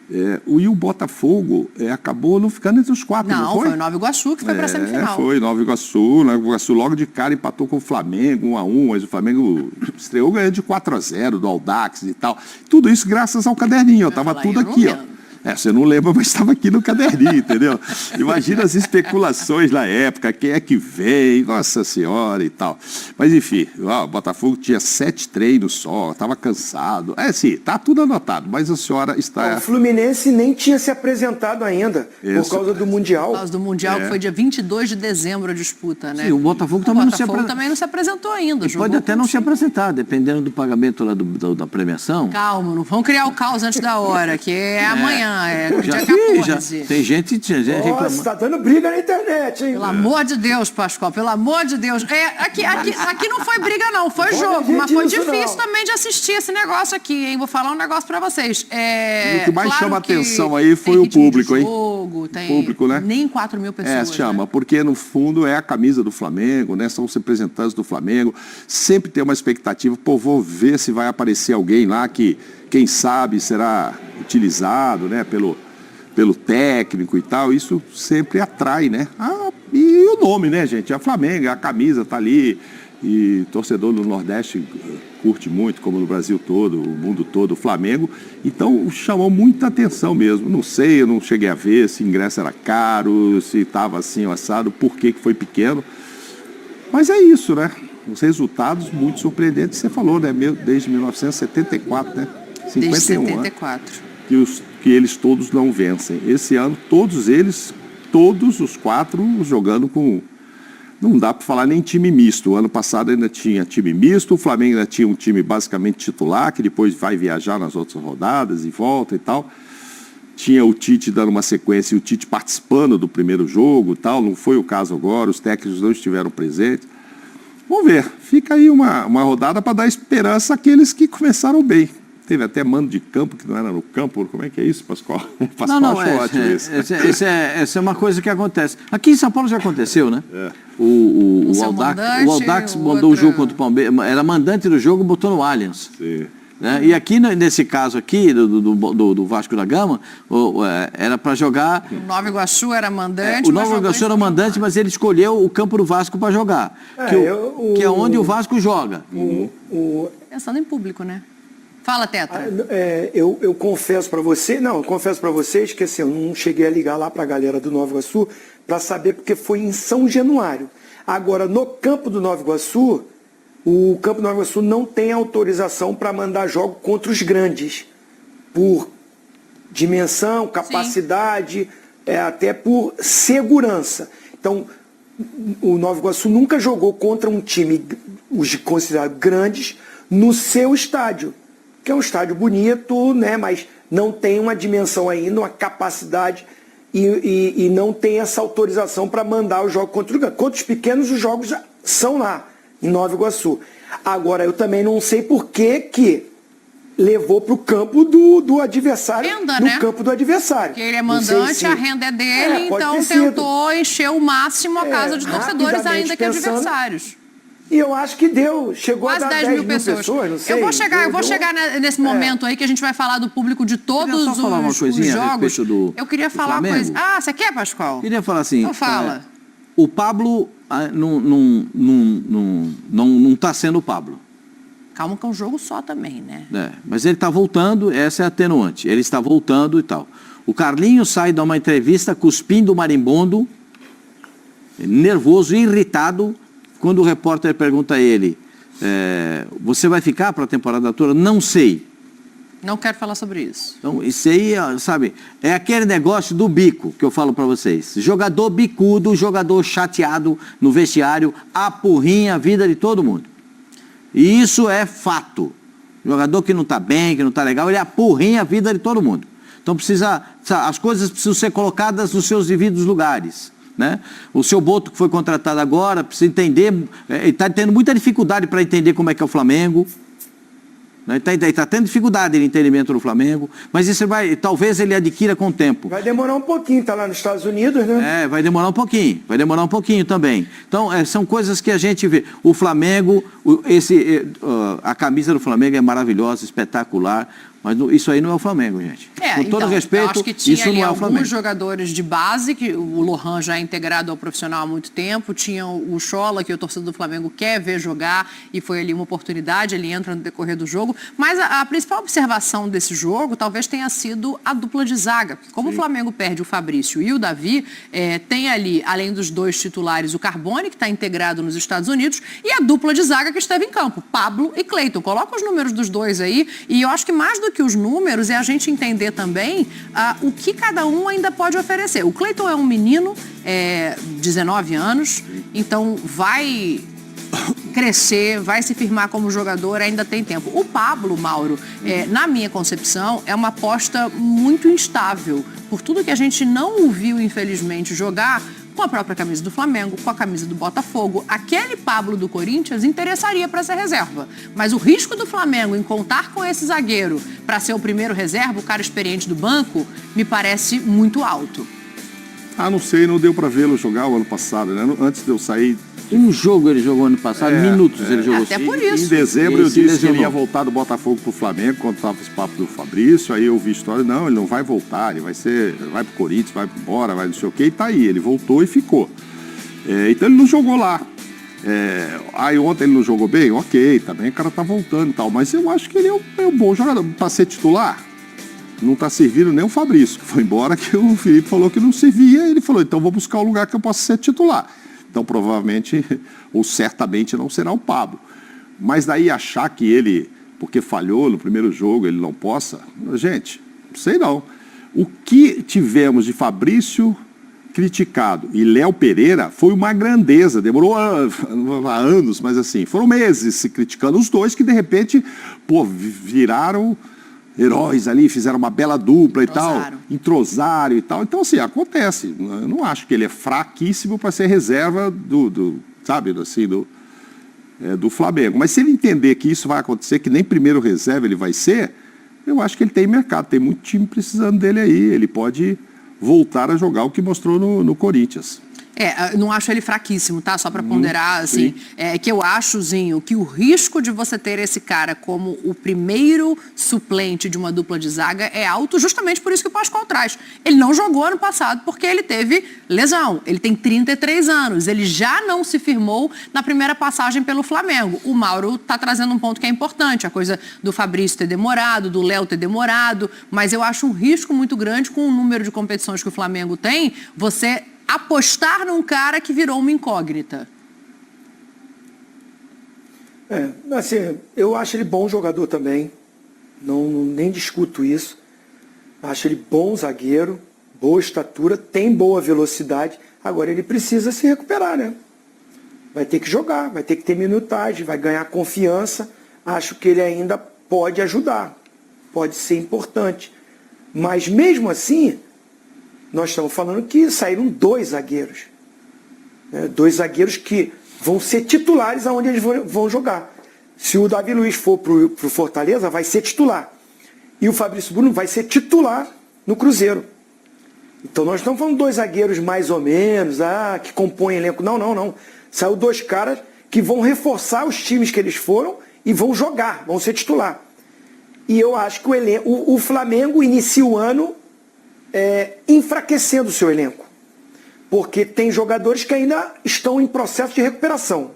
E o Botafogo acabou não ficando entre os 4, não foi? Foi o Nova Iguaçu que foi para a semifinal. Foi Nova Iguaçu logo de cara empatou com o Flamengo 1-1, mas o Flamengo estreou ganhando de 4-0 do Audax e tal. Tudo isso graças ao caderninho, estava tudo aqui, ó. Você não lembra, mas estava aqui no caderninho, entendeu? Imagina as especulações na época, quem é que vem, nossa senhora e tal. Mas enfim, o Botafogo tinha 7 treinos só, estava cansado. Sim, está tudo anotado, mas a senhora está... O Fluminense nem tinha se apresentado ainda, por causa do Mundial. Por causa do Mundial, que foi dia 22 de dezembro a disputa, né? Sim, o Botafogo também não se apresentou ainda. Pode até não se apresentar, dependendo do pagamento lá da premiação. Calma, não vamos criar o caos antes da hora, que é amanhã. dia Já 14. tem gente reclamando. Nossa, tá dando briga na internet, hein? Pelo amor de Deus, Pascoal, pelo amor de Deus. Aqui não foi briga, não, foi jogo, mas foi difícil também de assistir esse negócio aqui, hein? Vou falar um negócio pra vocês. O que mais chama atenção aí foi o público, hein? Tem Público, né? nem 4 mil pessoas. Chama, né? porque no fundo é a camisa do Flamengo, né? São os representantes do Flamengo. Sempre tem uma expectativa, pô, vou ver se vai aparecer alguém lá que, quem sabe, será utilizado, né? Pelo técnico e tal. Isso sempre atrai, né? E o nome, né, gente? É Flamengo, a camisa tá ali. E torcedor do Nordeste curte muito, como no Brasil todo, o mundo todo, o Flamengo. Então, chamou muita atenção mesmo. Não sei, eu não cheguei a ver se o ingresso era caro, se estava assim, assado, por que foi pequeno. Mas é isso, né? Os resultados muito surpreendentes, você falou, né? Desde 1974, né? 51 Desde 74. Que eles todos não vencem. Esse ano, todos os 4 jogando com... Não dá para falar nem time misto. O ano passado ainda tinha time misto, o Flamengo ainda tinha um time basicamente titular, que depois vai viajar nas outras rodadas e volta e tal. Tinha o Tite dando uma sequência e o Tite participando do primeiro jogo e tal. Não foi o caso agora, os técnicos não estiveram presentes. Vamos ver, fica aí uma rodada para dar esperança àqueles que começaram bem. Teve até mando de campo, que não era no campo. Como é que é isso, Pascoal? Pascoal achou ótimo isso. Essa é uma coisa que acontece. Aqui em São Paulo já aconteceu, né? O Audax mandou o jogo contra o Palmeiras. Era mandante do jogo, botou no Allianz. Sim. Né? E aqui, nesse caso aqui, do Vasco da Gama, era para jogar... O Nova Iguaçu era mandante. O Nova Iguaçu era mandante, mas ele escolheu o campo do Vasco para jogar. Que é onde o Vasco joga. Pensando em público, né? Fala, Tetra. Eu confesso para vocês que assim, eu não cheguei a ligar lá para a galera do Nova Iguaçu para saber, porque foi em São Januário. Agora, no campo do Nova Iguaçu, o campo do Nova Iguaçu não tem autorização para mandar jogo contra os grandes, por dimensão, capacidade, até por segurança. Então, o Nova Iguaçu nunca jogou contra um time, os considerados grandes, no seu estádio, que é um estádio bonito, né, mas não tem uma dimensão ainda, uma capacidade e não tem essa autorização para mandar o jogo contra o grande. Contra os pequenos, os jogos já são lá, em Nova Iguaçu. Agora, eu também não sei por que levou para o campo do adversário, campo do adversário. Porque ele é mandante, a renda é dele, então tentou encher o máximo a casa de torcedores, ainda que adversários. E eu acho que chegou quase a dar 10 mil pessoas, não sei. Eu vou chegar nesse momento aí que a gente vai falar do público de todos os jogos. Eu queria falar uma coisa. Você quer, Pascoal? Queria falar assim. Então fala. O Pablo não está sendo o Pablo. Calma que é um jogo só também, né? Mas ele está voltando, essa é a atenuante. Ele está voltando e tal. O Carlinhos sai de uma entrevista cuspindo marimbondo, nervoso, irritado, quando o repórter pergunta a ele, você vai ficar para a temporada toda? Não sei. Não quero falar sobre isso. Então, isso aí, sabe, é aquele negócio do bico que eu falo para vocês. Jogador bicudo, jogador chateado no vestiário, apurrinha a vida de todo mundo. E isso é fato. Jogador que não está bem, que não está legal, ele apurrinha a vida de todo mundo. Então as coisas precisam ser colocadas nos seus devidos lugares. Né? O seu Boto, que foi contratado agora, precisa entender, ele está tendo muita dificuldade para entender como é que é o Flamengo. Né? Está tendo dificuldade de entendimento do Flamengo, mas isso talvez ele adquira com o tempo. Vai demorar um pouquinho, está lá nos Estados Unidos, né? Vai demorar um pouquinho também. Então, são coisas que a gente vê. O Flamengo, a camisa do Flamengo é maravilhosa, espetacular, mas isso aí não é o Flamengo, gente. Com todo respeito, acho que tinha isso não é o Flamengo. Alguns jogadores de base, que o Lohan já é integrado ao profissional há muito tempo, tinha o Schola, que o torcedor do Flamengo quer ver jogar, e foi ali uma oportunidade, ele entra no decorrer do jogo. Mas a principal observação desse jogo talvez tenha sido a dupla de zaga. Porque como o Flamengo perde o Fabrício e o Davi, tem ali, além dos 2 titulares, o Carbone, que está integrado nos Estados Unidos, e a dupla de zaga que esteve em campo, Pablo e Cleiton. Coloca os números dos dois aí, e eu acho que mais do que os números é a gente entender também o que cada um ainda pode oferecer. O Cleiton é um menino, 19 anos, então vai crescer, vai se firmar como jogador, ainda tem tempo. O Pablo, Mauro, na minha concepção, é uma aposta muito instável. Por tudo que a gente não o viu, infelizmente, jogar com a própria camisa do Flamengo, com a camisa do Botafogo. Aquele Pablo do Corinthians interessaria para ser reserva. Mas o risco do Flamengo em contar com esse zagueiro para ser o primeiro reserva, o cara experiente do banco, me parece muito alto. Ah, não sei, não deu para vê-lo jogar o ano passado, né? Antes de eu sair... Um jogo ele jogou ano passado, minutos ele jogou. Até por isso. Em dezembro eu disse lesionou. que ele ia voltar do Botafogo pro Flamengo, quando estava esse papo do Fabrício, aí eu vi história, não, ele não vai voltar, ele vai pro Corinthians, vai embora, vai não sei o quê, e tá aí, ele voltou e ficou. Então ele não jogou lá. Aí ontem ele não jogou bem, ok, também o cara tá voltando e tal, mas eu acho que ele é um bom jogador. Para ser titular, não tá servindo nem o Fabrício, que foi embora, que o Felipe falou que não servia, ele falou, então vou buscar um lugar que eu possa ser titular. Então, provavelmente, ou certamente, não será o Pablo. Mas daí achar que ele, porque falhou no primeiro jogo, ele não possa... Gente, não sei não. O que tivemos de Fabrício criticado e Léo Pereira foi uma grandeza. Demorou anos, mas assim, foram meses se criticando os dois que, de repente, viraram... heróis ali, fizeram uma bela dupla e tal, entrosaram e tal. Então, assim, acontece. Eu não acho que ele é fraquíssimo para ser reserva do Flamengo. Mas se ele entender que isso vai acontecer, que nem primeiro reserva ele vai ser, eu acho que ele tem mercado. Tem muito time precisando dele aí. Ele pode voltar a jogar o que mostrou no Corinthians. Não acho ele fraquíssimo, tá? Só para ponderar, assim, que eu acho, Zinho, que o risco de você ter esse cara como o primeiro suplente de uma dupla de zaga é alto, justamente por isso que o Pascoal traz. Ele não jogou ano passado porque ele teve lesão. Ele tem 33 anos. Ele já não se firmou na primeira passagem pelo Flamengo. O Mauro tá trazendo um ponto que é importante, a coisa do Fabrício ter demorado, do Léo ter demorado, mas eu acho um risco muito grande com o número de competições que o Flamengo tem, você apostar num cara que virou uma incógnita. Assim, eu acho ele bom jogador também. Nem discuto isso. Acho ele bom zagueiro, boa estatura, tem boa velocidade. Agora ele precisa se recuperar, né? Vai ter que jogar, vai ter que ter minutagem, vai ganhar confiança. Acho que ele ainda pode ajudar, pode ser importante. Mas mesmo assim, nós estamos falando que saíram 2 zagueiros. 2 zagueiros que vão ser titulares aonde eles vão jogar. Se o Davi Luiz for para o Fortaleza, vai ser titular. E o Fabrício Bruno vai ser titular no Cruzeiro. Então nós estamos falando 2 zagueiros mais ou menos, que compõem elenco. Não. Saiu 2 caras que vão reforçar os times que eles foram e vão jogar, vão ser titular. E eu acho que o Flamengo inicia o ano enfraquecendo o seu elenco. Porque tem jogadores que ainda estão em processo de recuperação.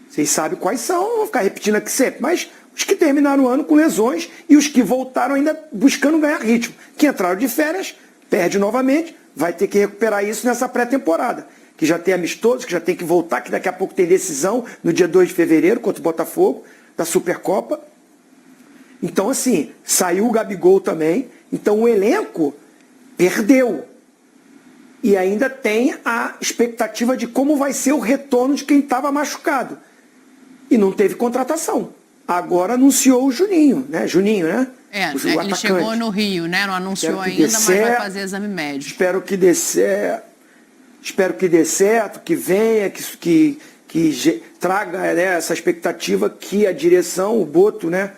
Vocês sabem quais são, não vou ficar repetindo aqui sempre, mas os que terminaram o ano com lesões e os que voltaram ainda buscando ganhar ritmo. Que entraram de férias, perde novamente, vai ter que recuperar isso nessa pré-temporada. Que já tem amistoso, que já tem que voltar, que daqui a pouco tem decisão no dia 2 de fevereiro contra o Botafogo, da Supercopa. Então, assim, saiu o Gabigol também. Então, o elenco perdeu. E ainda tem a expectativa de como vai ser o retorno de quem estava machucado. E não teve contratação. Agora anunciou o Juninho, né? Ele chegou no Rio, né? Não anunciou ainda, mas vai fazer exame médico. Espero que dê certo, que venha, que traga essa expectativa que a direção, o Boto, né?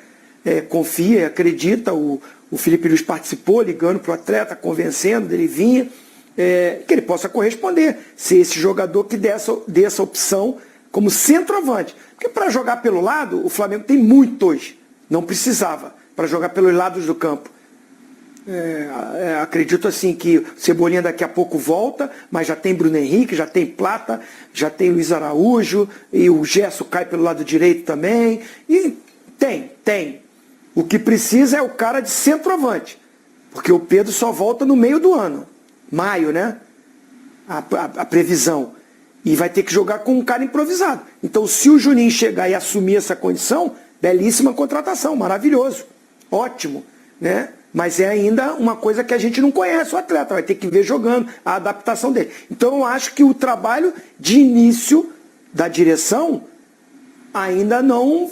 Confia, acredita. O Felipe Luiz participou, ligando para o atleta, convencendo dele vinha, que ele possa corresponder, ser esse jogador que dê essa opção como centroavante. Porque para jogar pelo lado, o Flamengo tem muitos, não precisava, para jogar pelos lados do campo. Acredito assim que o Cebolinha daqui a pouco volta, mas já tem Bruno Henrique, já tem Plata, já tem Luiz Araújo, e o Gerson cai pelo lado direito também. E tem. O que precisa é o cara de centroavante, porque o Pedro só volta no meio do ano, maio, né? A previsão. E vai ter que jogar com um cara improvisado. Então, se o Juninho chegar e assumir essa condição, belíssima contratação, maravilhoso, ótimo, né? Mas é ainda uma coisa que a gente não conhece o atleta, vai ter que ver jogando, a adaptação dele. Então, eu acho que o trabalho de início da direção ainda não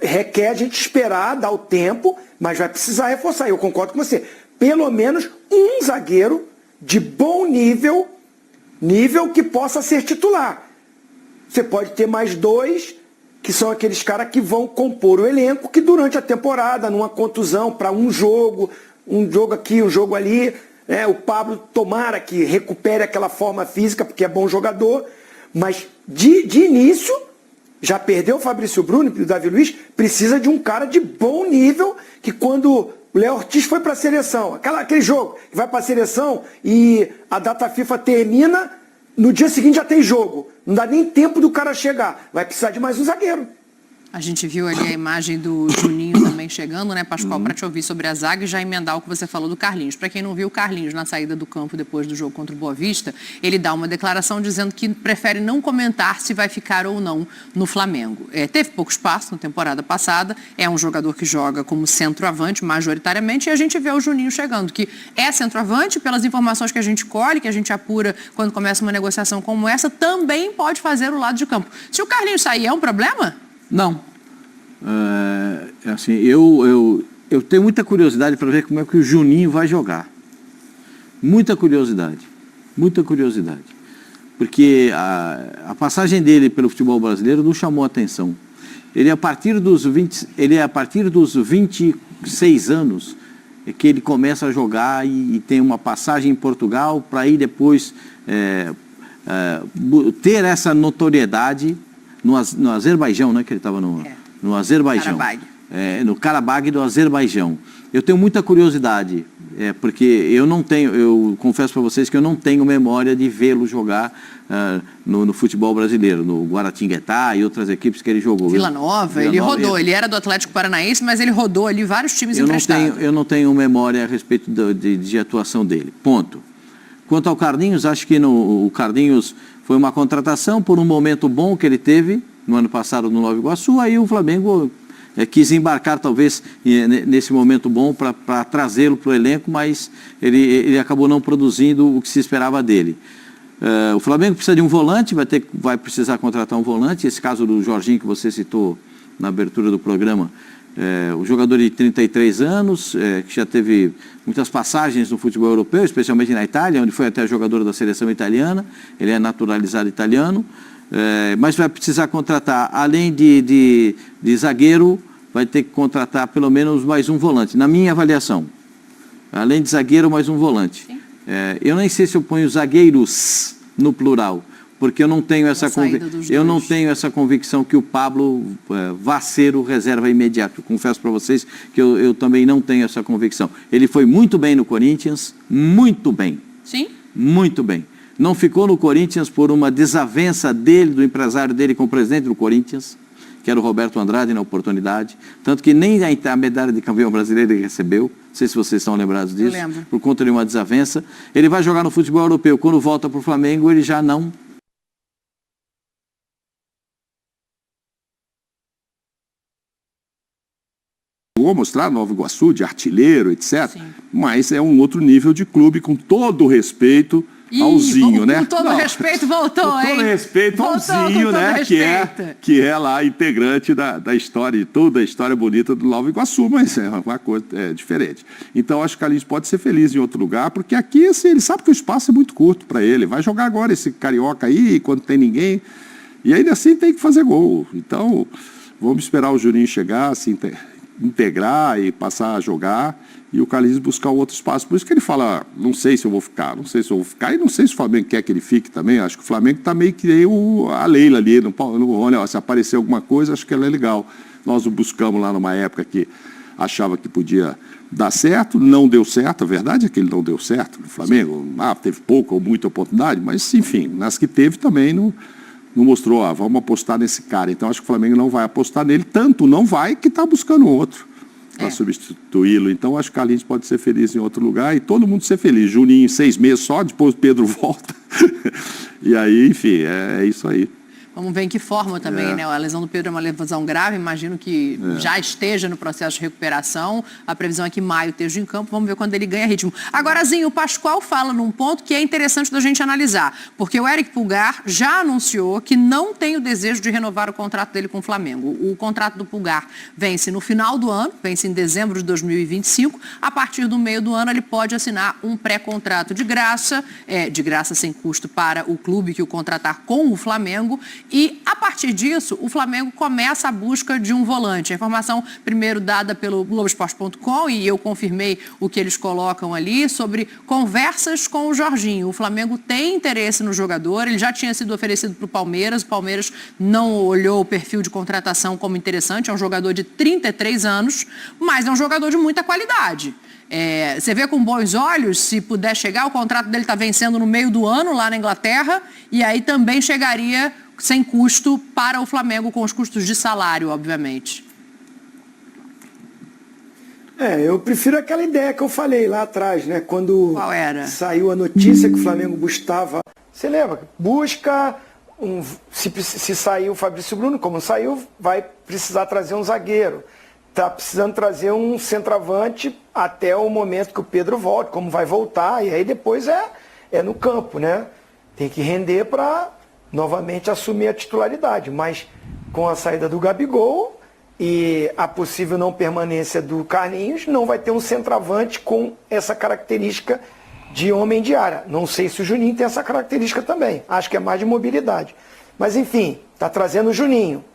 requer a gente esperar, dar o tempo, mas vai precisar reforçar. Eu concordo com você. Pelo menos um zagueiro de bom nível que possa ser titular. Você pode ter mais 2, que são aqueles caras que vão compor o elenco, que durante a temporada, numa contusão para um jogo aqui, um jogo ali, o Pablo tomara que recupere aquela forma física, porque é bom jogador, mas de início, já perdeu o Fabrício Bruno e o Davi Luiz, precisa de um cara de bom nível, que quando o Léo Ortiz foi para a seleção, aquele jogo que vai para a seleção e a data FIFA termina, no dia seguinte já tem jogo. Não dá nem tempo do cara chegar. Vai precisar de mais um zagueiro. A gente viu ali a imagem do Juninho também chegando, né, Pascoal, para te ouvir sobre a zaga e já emendar o que você falou do Carlinhos. Para quem não viu, o Carlinhos, na saída do campo depois do jogo contra o Boa Vista, ele dá uma declaração dizendo que prefere não comentar se vai ficar ou não no Flamengo. Teve pouco espaço na temporada passada, é um jogador que joga como centroavante, majoritariamente, e a gente vê o Juninho chegando, que é centroavante, pelas informações que a gente colhe, que a gente apura quando começa uma negociação como essa, também pode fazer o lado de campo. Se o Carlinhos sair, é um problema? Não. Assim, eu tenho muita curiosidade para ver como é que o Juninho vai jogar. Muita curiosidade. Porque a passagem dele pelo futebol brasileiro não chamou atenção. Ele é a partir dos 26 anos que ele começa a jogar e tem uma passagem em Portugal para ir depois ter essa notoriedade no Azerbaijão, né, que ele estava no Azerbaijão. No Karabag do Azerbaijão. Eu tenho muita curiosidade, porque eu confesso para vocês que eu não tenho memória de vê-lo jogar no futebol brasileiro, no Guaratinguetá e outras equipes que ele jogou. Vila Nova, ele rodou, ele era do Atlético Paranaense, mas ele rodou ali vários times emprestados. Eu não tenho memória a respeito de atuação dele, ponto. Quanto ao Carlinhos, acho que o Carlinhos foi uma contratação por um momento bom que ele teve no ano passado no Nova Iguaçu, aí o Flamengo quis embarcar talvez nesse momento bom para trazê-lo para o elenco, mas ele acabou não produzindo o que se esperava dele. O Flamengo precisa de um volante, vai precisar contratar um volante, esse caso do Jorginho que você citou na abertura do programa, o jogador de 33 anos, que já teve muitas passagens no futebol europeu, especialmente na Itália, onde foi até jogador da seleção italiana, ele é naturalizado italiano, mas vai precisar contratar, além de zagueiro, vai ter que contratar pelo menos mais um volante, na minha avaliação. Além de zagueiro, mais um volante. Eu nem sei se eu ponho zagueiros no plural, porque eu não tenho essa convicção que o Pablo vá ser o reserva imediato. Confesso para vocês que eu também não tenho essa convicção. Ele foi muito bem no Corinthians, muito bem. Sim? Muito bem. Não ficou no Corinthians por uma desavença dele, do empresário dele com o presidente do Corinthians, que era o Roberto Andrade na oportunidade, tanto que nem a medalha de campeão brasileiro ele recebeu, não sei se vocês estão lembrados disso, por conta de uma desavença. Ele vai jogar no futebol europeu, quando volta para o Flamengo ele já não... Vou mostrar Nova Iguaçu, de artilheiro, etc. Sim. Mas é um outro nível de clube, com todo o respeito ao Zinho, né? Com todo respeito, voltou, hein? Com todo respeito ao Zinho, né? Que é lá integrante da história, de toda a história bonita do Nova Iguaçu, mas é uma coisa diferente. Então, acho que o Carlinhos pode ser feliz em outro lugar, porque aqui, assim, ele sabe que o espaço é muito curto para ele. Vai jogar agora esse carioca aí, quando tem ninguém, e ainda assim tem que fazer gol. Então, vamos esperar o Juninho chegar, se integrar e passar a jogar, e o Carlinhos buscar outro espaço. Por isso que ele fala, não sei se eu vou ficar, e não sei se o Flamengo quer que ele fique também. Acho que o Flamengo está meio que a Leila ali, olha, se aparecer alguma coisa, acho que ela é legal. Nós o buscamos lá numa época que achava que podia dar certo, não deu certo, a verdade é que ele não deu certo no Flamengo, teve pouca ou muita oportunidade, mas enfim, nas que teve também não mostrou, vamos apostar nesse cara. Então, acho que o Flamengo não vai apostar nele, tanto não vai que está buscando outro para substituí-lo. Então, acho que o Carlinhos pode ser feliz em outro lugar e todo mundo ser feliz. Juninho em 6 meses só, depois o Pedro volta. E aí, enfim, é isso aí. Vamos ver em que forma também, né? A lesão do Pedro é uma lesão grave, imagino que já esteja no processo de recuperação. A previsão é que em maio esteja em campo, vamos ver quando ele ganha ritmo. Agora, Zinho, o Pascoal fala num ponto que é interessante da gente analisar, porque o Eric Pulgar já anunciou que não tem o desejo de renovar o contrato dele com o Flamengo. O contrato do Pulgar vence no final do ano, vence em dezembro de 2025. A partir do meio do ano, ele pode assinar um pré-contrato de graça sem custo para o clube que o contratar com o Flamengo. E, a partir disso, o Flamengo começa a busca de um volante. A informação, primeiro, dada pelo Globoesporte.com, e eu confirmei o que eles colocam ali, sobre conversas com o Jorginho. O Flamengo tem interesse no jogador, ele já tinha sido oferecido para o Palmeiras não olhou o perfil de contratação como interessante, é um jogador de 33 anos, mas é um jogador de muita qualidade. Você vê com bons olhos, se puder chegar, o contrato dele está vencendo no meio do ano lá na Inglaterra, e aí também chegaria sem custo para o Flamengo, com os custos de salário, obviamente. Eu prefiro aquela ideia que eu falei lá atrás, né? Quando Qual era? Saiu a notícia que o Flamengo buscava. Você lembra? Busca, se sair o Fabrício Bruno, como saiu, vai precisar trazer um zagueiro. Está precisando trazer um centroavante até o momento que o Pedro volte, como vai voltar, e aí depois é no campo, né? Tem que render para novamente assumir a titularidade, mas com a saída do Gabigol e a possível não permanência do Carlinhos, não vai ter um centroavante com essa característica de homem de área. Não sei se o Juninho tem essa característica também, acho que é mais de mobilidade. Mas enfim, está trazendo o Juninho.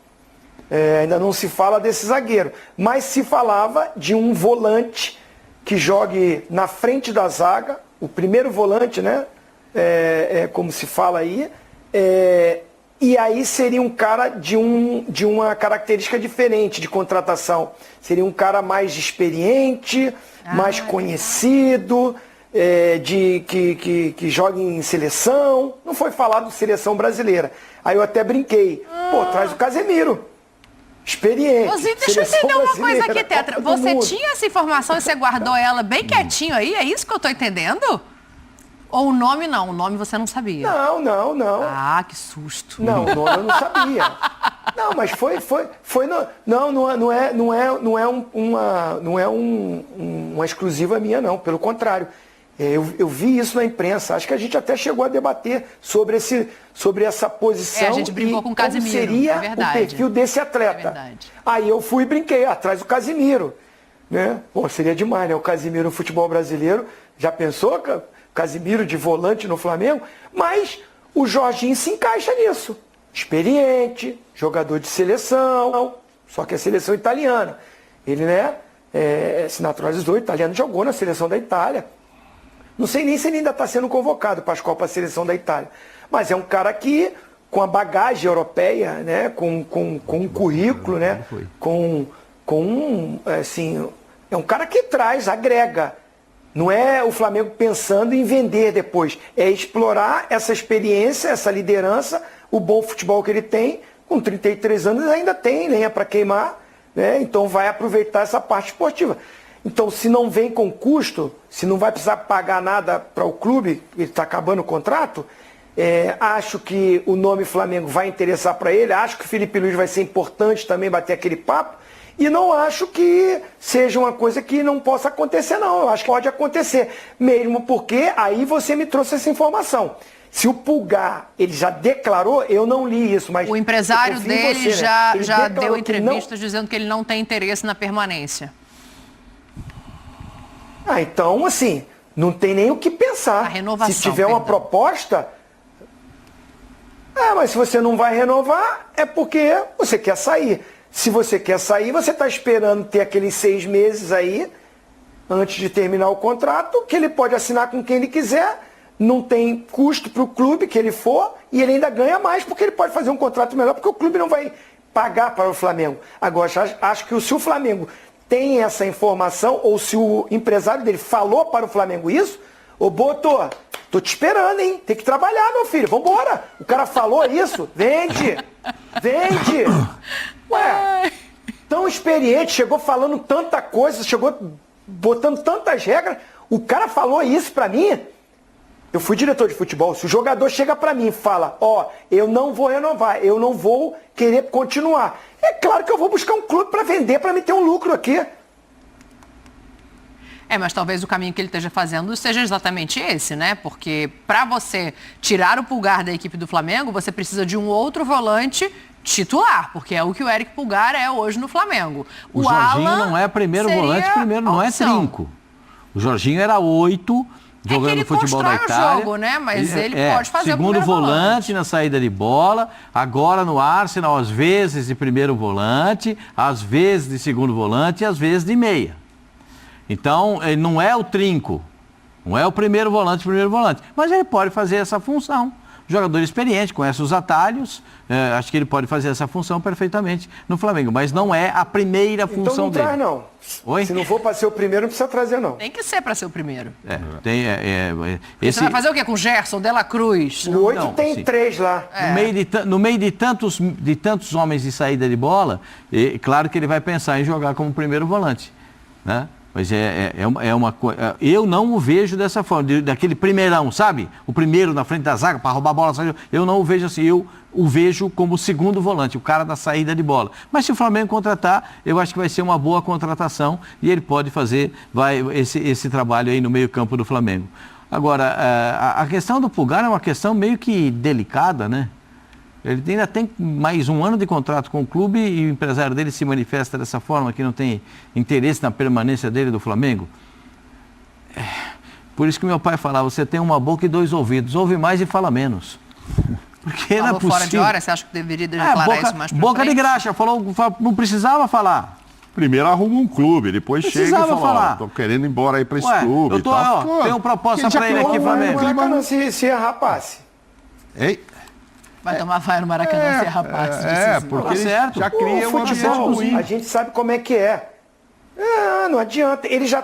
Ainda não se fala desse zagueiro, mas se falava de um volante que jogue na frente da zaga, o primeiro volante, né? Como se fala aí, e aí seria um cara de uma característica diferente de contratação. Seria um cara mais experiente, mais conhecido, que joga em seleção. Não foi falado de seleção brasileira. Aí eu até brinquei. Traz o Casemiro. Experiente. Deixa eu entender uma coisa aqui, Tetra. Você tinha essa informação e você guardou ela bem quietinho aí? É isso que eu estou entendendo? Ou o nome não? O nome você não sabia? Não. Ah, que susto. Não, o nome eu não sabia. Não, mas não é uma exclusiva minha, não. Pelo contrário. Eu vi isso na imprensa. Acho que a gente até chegou a debater sobre essa posição. A gente brincou com o Casemiro. Como seria o perfil desse atleta. Aí eu fui e brinquei, atrás do Casemiro. Né? Seria demais, né? O Casemiro no futebol brasileiro. Já pensou, Casemiro de volante no Flamengo? Mas o Jorginho se encaixa nisso. Experiente, jogador de seleção, só que é seleção italiana. Ele, né, se naturalizou italiano, jogou na seleção da Itália. Não sei nem se ele ainda está sendo convocado, Pascoal, para a seleção da Itália. Mas é um cara que, com a bagagem europeia, né, com um currículo, né, é um cara que traz, agrega. Não é o Flamengo pensando em vender depois. É explorar essa experiência, essa liderança, o bom futebol que ele tem. Com 33 anos ainda tem lenha para queimar, né? Então vai aproveitar essa parte esportiva. Então, se não vem com custo, se não vai precisar pagar nada para o clube, ele está acabando o contrato, acho que o nome Flamengo vai interessar para ele, acho que o Felipe Luiz vai ser importante também bater aquele papo, e não acho que seja uma coisa que não possa acontecer, não. Eu acho que pode acontecer, mesmo porque aí você me trouxe essa informação. Se o Pulgar, ele já declarou, eu não li isso, mas... O empresário dele você, né? já deu entrevistas dizendo que ele não tem interesse na permanência. Então, assim, não tem nem o que pensar. A renovação, se tiver uma proposta... mas se você não vai renovar, é porque você quer sair. Se você quer sair, você está esperando ter aqueles 6 meses aí, antes de terminar o contrato, que ele pode assinar com quem ele quiser, não tem custo para o clube que ele for, e ele ainda ganha mais, porque ele pode fazer um contrato melhor, porque o clube não vai pagar para o Flamengo. Agora, acho que se o Flamengo tem essa informação, ou se o empresário dele falou para o Flamengo isso, ô Boto, tô te esperando, hein? Tem que trabalhar, meu filho, vambora. O cara falou isso, vende. Ué, tão experiente, chegou falando tanta coisa, chegou botando tantas regras, o cara falou isso pra mim. Eu fui diretor de futebol. Se o jogador chega para mim e fala, eu não vou renovar, eu não vou querer continuar, é claro que eu vou buscar um clube para vender, para me ter um lucro aqui. Mas talvez o caminho que ele esteja fazendo seja exatamente esse, né? Porque para você tirar o Pulgar da equipe do Flamengo, você precisa de um outro volante titular, porque é o que o Eric Pulgar é hoje no Flamengo. O Jorginho não é primeiro volante, não é trinco. O Jorginho era 8, jogando futebol da Itália. O jogo, né? Mas ele pode fazer o segundo volante na saída de bola, agora no Arsenal, às vezes de primeiro volante, às vezes de segundo volante e às vezes de meia. Então, ele não é o trinco, não é o primeiro volante, mas ele pode fazer essa função. Jogador experiente, conhece os atalhos, acho que ele pode fazer essa função perfeitamente no Flamengo, mas não é a primeira função dele. Então não traz, não. Oi? Se não for para ser o primeiro, não precisa trazer, não. Tem que ser para ser o primeiro. Você vai fazer o quê com Gerson, De La Cruz? O 8 tem 3 lá. No meio de tantos homens de saída de bola, claro que ele vai pensar em jogar como primeiro volante, né? Mas é uma coisa. Eu não o vejo dessa forma, daquele primeirão, sabe? O primeiro na frente da zaga para roubar a bola. Eu não o vejo assim. Eu o vejo como segundo volante, o cara da saída de bola. Mas se o Flamengo contratar, eu acho que vai ser uma boa contratação e ele pode fazer esse trabalho aí no meio-campo do Flamengo. Agora, a questão do Pulgar é uma questão meio que delicada, né? Ele ainda tem mais um ano de contrato com o clube e o empresário dele se manifesta dessa forma, que não tem interesse na permanência dele do Flamengo. Por isso que meu pai falava, você tem uma boca e 2 ouvidos, ouve mais e fala menos. Porque não é possível. Fora de hora, você acha que deveria declarar isso mais pra boca frente? de graxa, não precisava falar. Primeiro arruma um clube, depois chega e fala, tô querendo ir embora aí pra esse clube e tal. Tenho proposta pra ele aqui, Flamengo. Se rapace. Ei? Vai tomar vaia no Maracanã, ser rapaz. Porque já cria um ambiente ruim. A gente sabe como é que é. Não adianta. Ele já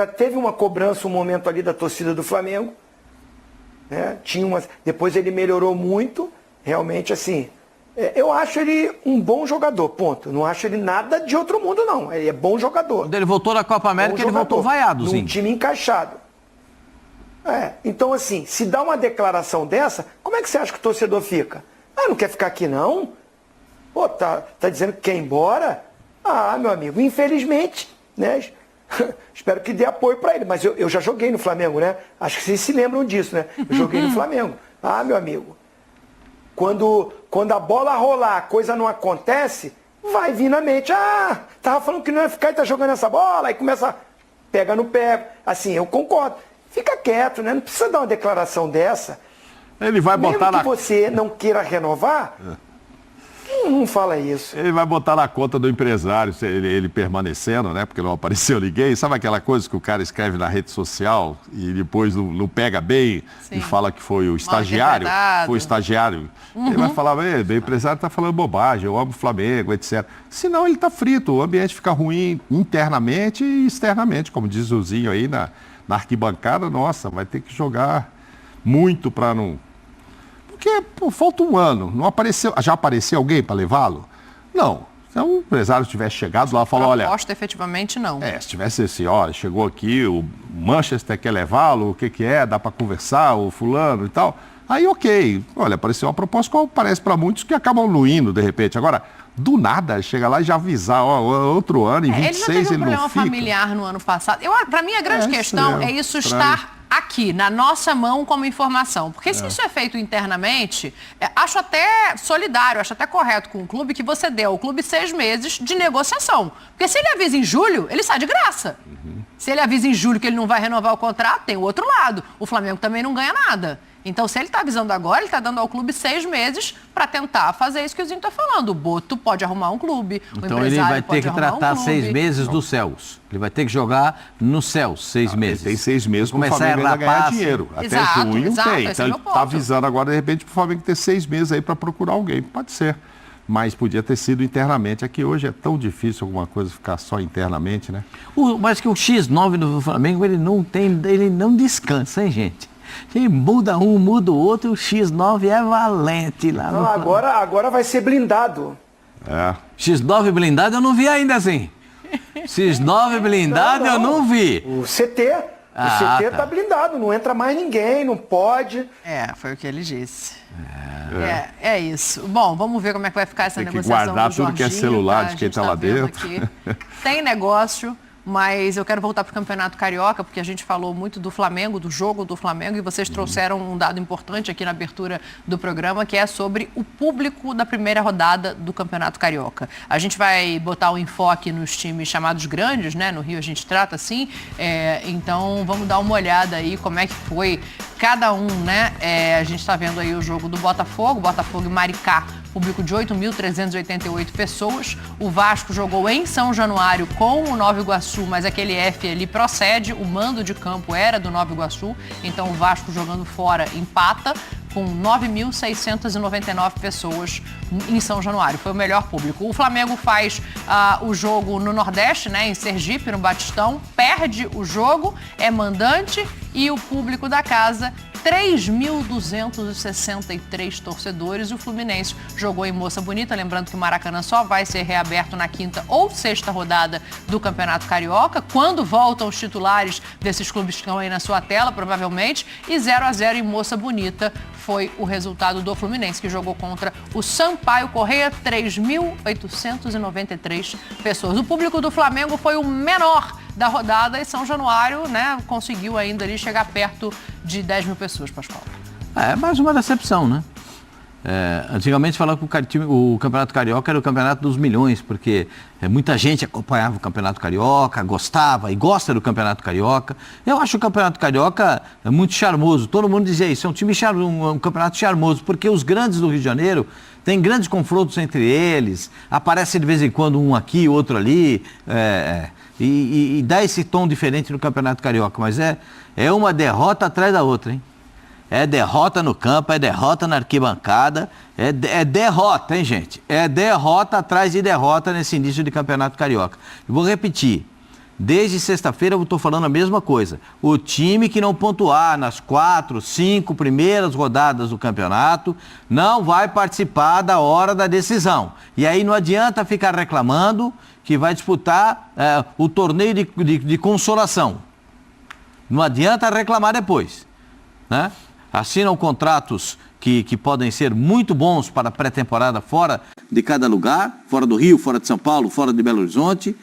teve uma cobrança, um momento ali da torcida do Flamengo. Né? Depois ele melhorou muito. Realmente, assim, eu acho ele um bom jogador, ponto. Não acho ele nada de outro mundo, não. Ele é bom jogador. Quando ele voltou da Copa América, ele voltou vaiadozinho. Um time encaixado. Então assim, se dá uma declaração dessa, como é que você acha que o torcedor fica? Não quer ficar aqui não? Pô, tá dizendo que quer ir embora? Meu amigo, infelizmente, né? Espero que dê apoio para ele, mas eu já joguei no Flamengo, né? Acho que vocês se lembram disso, né? Eu joguei no Flamengo. Meu amigo, quando a bola rolar, a coisa não acontece, vai vir na mente, tava falando que não ia ficar e tá jogando essa bola, aí começa, pega no pé. Assim, eu concordo. Fica quieto, né? Não precisa dar uma declaração dessa. Ele vai botar Mesmo que você não queira renovar, não fala isso. Ele vai botar na conta do empresário, ele permanecendo, né? Porque não apareceu ninguém. Sabe aquela coisa que o cara escreve na rede social e depois não pega bem e fala que foi o estagiário? Foi o estagiário. Ele vai falar, o empresário está falando bobagem, eu amo o Flamengo, etc. Senão ele está frito, o ambiente fica ruim internamente e externamente, como diz o Zinho aí na arquibancada, nossa, vai ter que jogar muito para não... Porque, falta um ano, não apareceu... Já apareceu alguém para levá-lo? Não. Se o empresário tivesse chegado lá e falou, olha... Proposta, efetivamente, não. Se tivesse assim, olha, chegou aqui, o Manchester quer levá-lo, o que é, dá para conversar, o fulano e tal. Aí, ok. Olha, apareceu uma proposta qual parece para muitos que acabam não indo, de repente. Agora... Do nada, chega lá e já avisar, outro ano, em 26 ele não fica. Ele já teve um problema familiar no ano passado. Para mim, a grande questão é isso estar aqui, na nossa mão, como informação. Porque se isso é feito internamente, acho até solidário, acho até correto com o clube que você dê ao clube 6 meses de negociação. Porque se ele avisa em julho, ele sai de graça. Se ele avisa em julho que ele não vai renovar o contrato, tem o outro lado. O Flamengo também não ganha nada. Então, se ele está avisando agora, ele está dando ao clube 6 meses para tentar fazer isso que o Zinho está falando. O Boto pode arrumar um clube, o então ele vai ter que tratar 6 meses dos céus. Ele vai ter que jogar nos céus 6 meses. Tem 6 meses para o Flamengo ainda ganhar dinheiro. Até junho tem. Então ele está avisando agora, de repente, para o Flamengo ter 6 meses aí para procurar alguém. Pode ser. Mas podia ter sido internamente. Aqui hoje é tão difícil alguma coisa ficar só internamente, né? Mas que o X9 do Flamengo, ele não descansa, hein, gente? Quem muda um, muda o outro, o X9 é valente lá. Não, agora vai ser blindado. X9 blindado eu não vi ainda assim. X9 blindado eu não vi. O CT, O CT tá blindado, não entra mais ninguém, não pode. Foi o que ele disse. É isso. Bom, vamos ver como é que vai ficar essa negociação. Tem que guardar do tudo que é celular de quem tá lá dentro. Tem negócio, mas eu quero voltar para o Campeonato Carioca, porque a gente falou muito do Flamengo, do jogo do Flamengo, e vocês trouxeram um dado importante aqui na abertura do programa, que é sobre o público da primeira rodada do Campeonato Carioca. A gente vai botar o enfoque nos times chamados grandes, né? No Rio a gente trata assim, então vamos dar uma olhada aí como é que foi cada um, né? A gente está vendo aí o jogo do Botafogo e Maricá, público de 8.388 pessoas. O Vasco jogou em São Januário com o Nova Iguaçu, mas aquele F ali procede, o mando de campo era do Nova Iguaçu, então o Vasco jogando fora empata com 9.699 pessoas em São Januário. Foi o melhor público. O Flamengo faz o jogo no Nordeste, né, em Sergipe, no Batistão, perde o jogo, é mandante, e o público da casa, 3.263 torcedores. E o Fluminense jogou em Moça Bonita, lembrando que o Maracanã só vai ser reaberto na quinta ou sexta rodada do Campeonato Carioca, quando voltam os titulares desses clubes que estão aí na sua tela, provavelmente, e 0-0 em Moça Bonita foi o resultado do Fluminense, que jogou contra o Sampaio Corrêa, 3.893 pessoas. O público do Flamengo foi o menor da rodada, e São Januário, né, conseguiu ainda ali chegar perto de 10 mil pessoas, Pascoal. É mais uma decepção, né? Antigamente falava que o Campeonato Carioca era o campeonato dos milhões, porque muita gente acompanhava o Campeonato Carioca, gostava e gosta do Campeonato Carioca. Eu acho o Campeonato Carioca muito charmoso. Todo mundo dizia isso, é um campeonato charmoso, porque os grandes do Rio de Janeiro têm grandes confrontos entre eles, aparece de vez em quando um aqui, outro ali, e dá esse tom diferente no Campeonato Carioca, mas é uma derrota atrás da outra, hein? É derrota no campo, é derrota na arquibancada, é derrota, hein, gente? É derrota atrás de derrota nesse início de Campeonato Carioca. Eu vou repetir, desde sexta-feira eu estou falando a mesma coisa. O time que não pontuar nas 4, 5 primeiras rodadas do campeonato não vai participar da hora da decisão. E aí não adianta ficar reclamando que vai disputar o torneio de consolação. Não adianta reclamar depois, né? Assinam contratos que podem ser muito bons para a pré-temporada fora de cada lugar, fora do Rio, fora de São Paulo, fora de Belo Horizonte,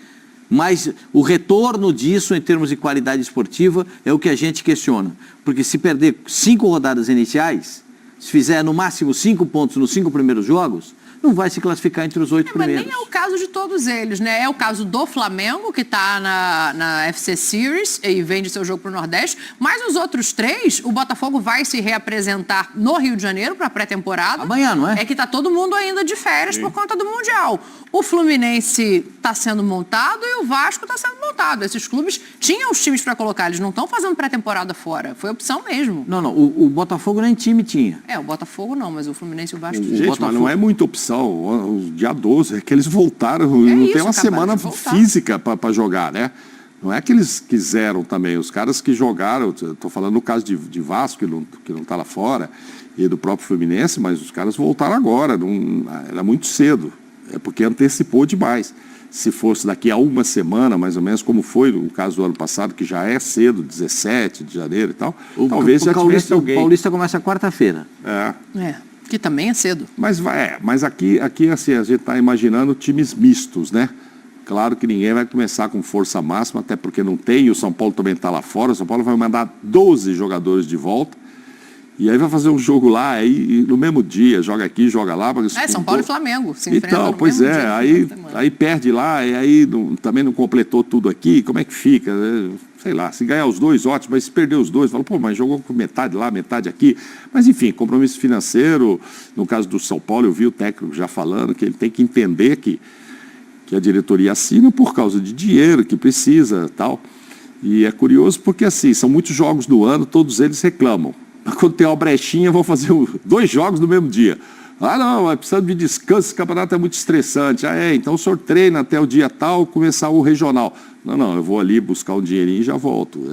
mas o retorno disso em termos de qualidade esportiva é o que a gente questiona. Porque se perder 5 rodadas iniciais, se fizer no máximo 5 pontos nos 5 primeiros jogos, não vai se classificar entre os 8 primeiros. Mas nem é o caso de todos eles, né? É o caso do Flamengo, que está na FC Series e vende seu jogo para o Nordeste, mas os outros 3, o Botafogo vai se reapresentar no Rio de Janeiro para a pré-temporada. Amanhã, não é? É que está todo mundo ainda de férias por conta do Mundial. O Fluminense está sendo montado e o Vasco está sendo montado. Esses clubes tinham os times para colocar, eles não estão fazendo pré-temporada fora. Foi opção mesmo. Não, o Botafogo nem time tinha. O Botafogo não, mas o Fluminense e o Vasco... Gente, mas não é muita opção. O dia 12 é que eles voltaram, não tem uma semana física para jogar, né? Não é que eles quiseram também. Os caras que jogaram, estou falando no caso de Vasco, que não está lá fora, e do próprio Fluminense, mas os caras voltaram agora, era muito cedo. É porque antecipou demais. Se fosse daqui a uma semana, mais ou menos, como foi no caso do ano passado, que já é cedo, 17 de janeiro e tal, talvez já tivesse alguém. O Paulista começa quarta-feira. Que também é cedo. Mas aqui assim, a gente está imaginando times mistos, né? Claro que ninguém vai começar com força máxima, até porque não tem, e o São Paulo também está lá fora. O São Paulo vai mandar 12 jogadores de volta. E aí vai fazer um jogo lá, aí no mesmo dia, joga aqui, joga lá. São Paulo e Flamengo se enfrentam então, no pois mesmo dia, aí perde lá, e aí também não completou tudo aqui, como é que fica? Sei lá, se ganhar os dois, ótimo, mas se perder os dois, fala, mas jogou com metade lá, metade aqui. Mas enfim, compromisso financeiro, no caso do São Paulo, eu vi o técnico já falando que ele tem que entender que a diretoria assina por causa de dinheiro, que precisa, tal. E é curioso porque assim, são muitos jogos do ano, todos eles reclamam. Quando tem uma brechinha, vou fazer 2 jogos no mesmo dia. Não, mas precisando de descanso, esse campeonato é muito estressante. Então o senhor treina até o dia tal, começar o regional. Não, eu vou ali buscar um dinheirinho e já volto.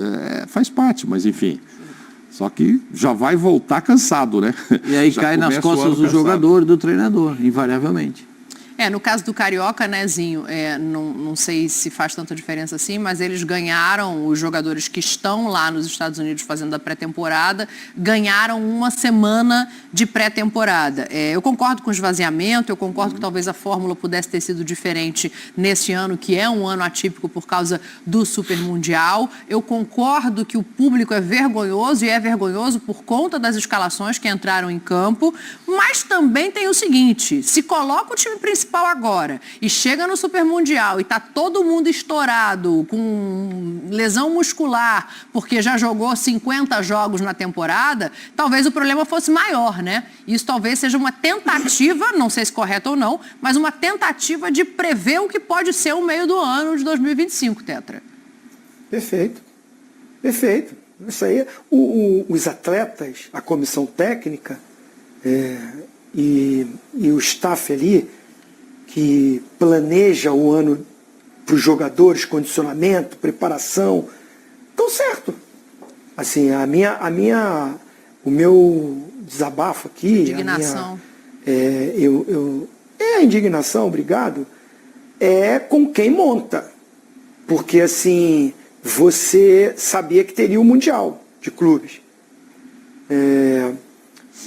Faz parte, mas enfim. Só que já vai voltar cansado, né? E aí cai nas costas do jogador e do treinador, invariavelmente. No caso do Carioca, né, Zinho, não sei se faz tanta diferença assim, mas eles ganharam, os jogadores que estão lá nos Estados Unidos fazendo a pré-temporada, ganharam uma semana de pré-temporada. Eu concordo com o esvaziamento, eu concordo que talvez a fórmula pudesse ter sido diferente nesse ano, que é um ano atípico por causa do Super Mundial. Eu concordo que o público é vergonhoso, e é vergonhoso por conta das escalações que entraram em campo, mas também tem o seguinte, se coloca o time principal agora e chega no Super Mundial e tá todo mundo estourado, com lesão muscular, porque já jogou 50 jogos na temporada, talvez o problema fosse maior, né? Isso talvez seja uma tentativa, não sei se correta ou não, mas uma tentativa de prever o que pode ser o meio do ano de 2025, Tetra. Perfeito. Perfeito. Isso aí, os atletas, a comissão técnica e o staff ali, que planeja o ano para os jogadores, condicionamento, preparação, estão certo. Assim, o meu desabafo aqui, Indignação. A indignação, obrigado, é com quem monta. Porque, assim, você sabia que teria o Mundial de clubes.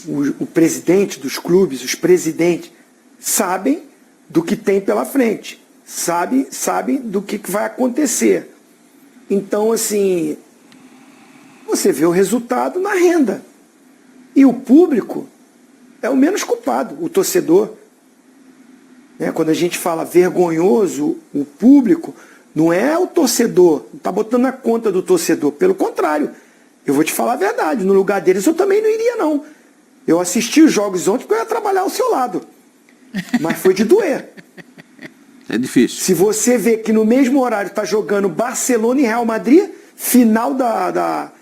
O presidente dos clubes, os presidentes, sabem do que tem pela frente, sabem do que vai acontecer. Então, assim, você vê o resultado na renda. E o público é o menos culpado, o torcedor. Quando a gente fala vergonhoso, o público, não é o torcedor, não está botando na conta do torcedor. Pelo contrário, eu vou te falar a verdade, no lugar deles eu também não iria, não. Eu assisti os jogos ontem porque eu ia trabalhar ao seu lado. Mas foi de doer. É difícil. Se você vê que no mesmo horário está jogando Barcelona e Real Madrid, final da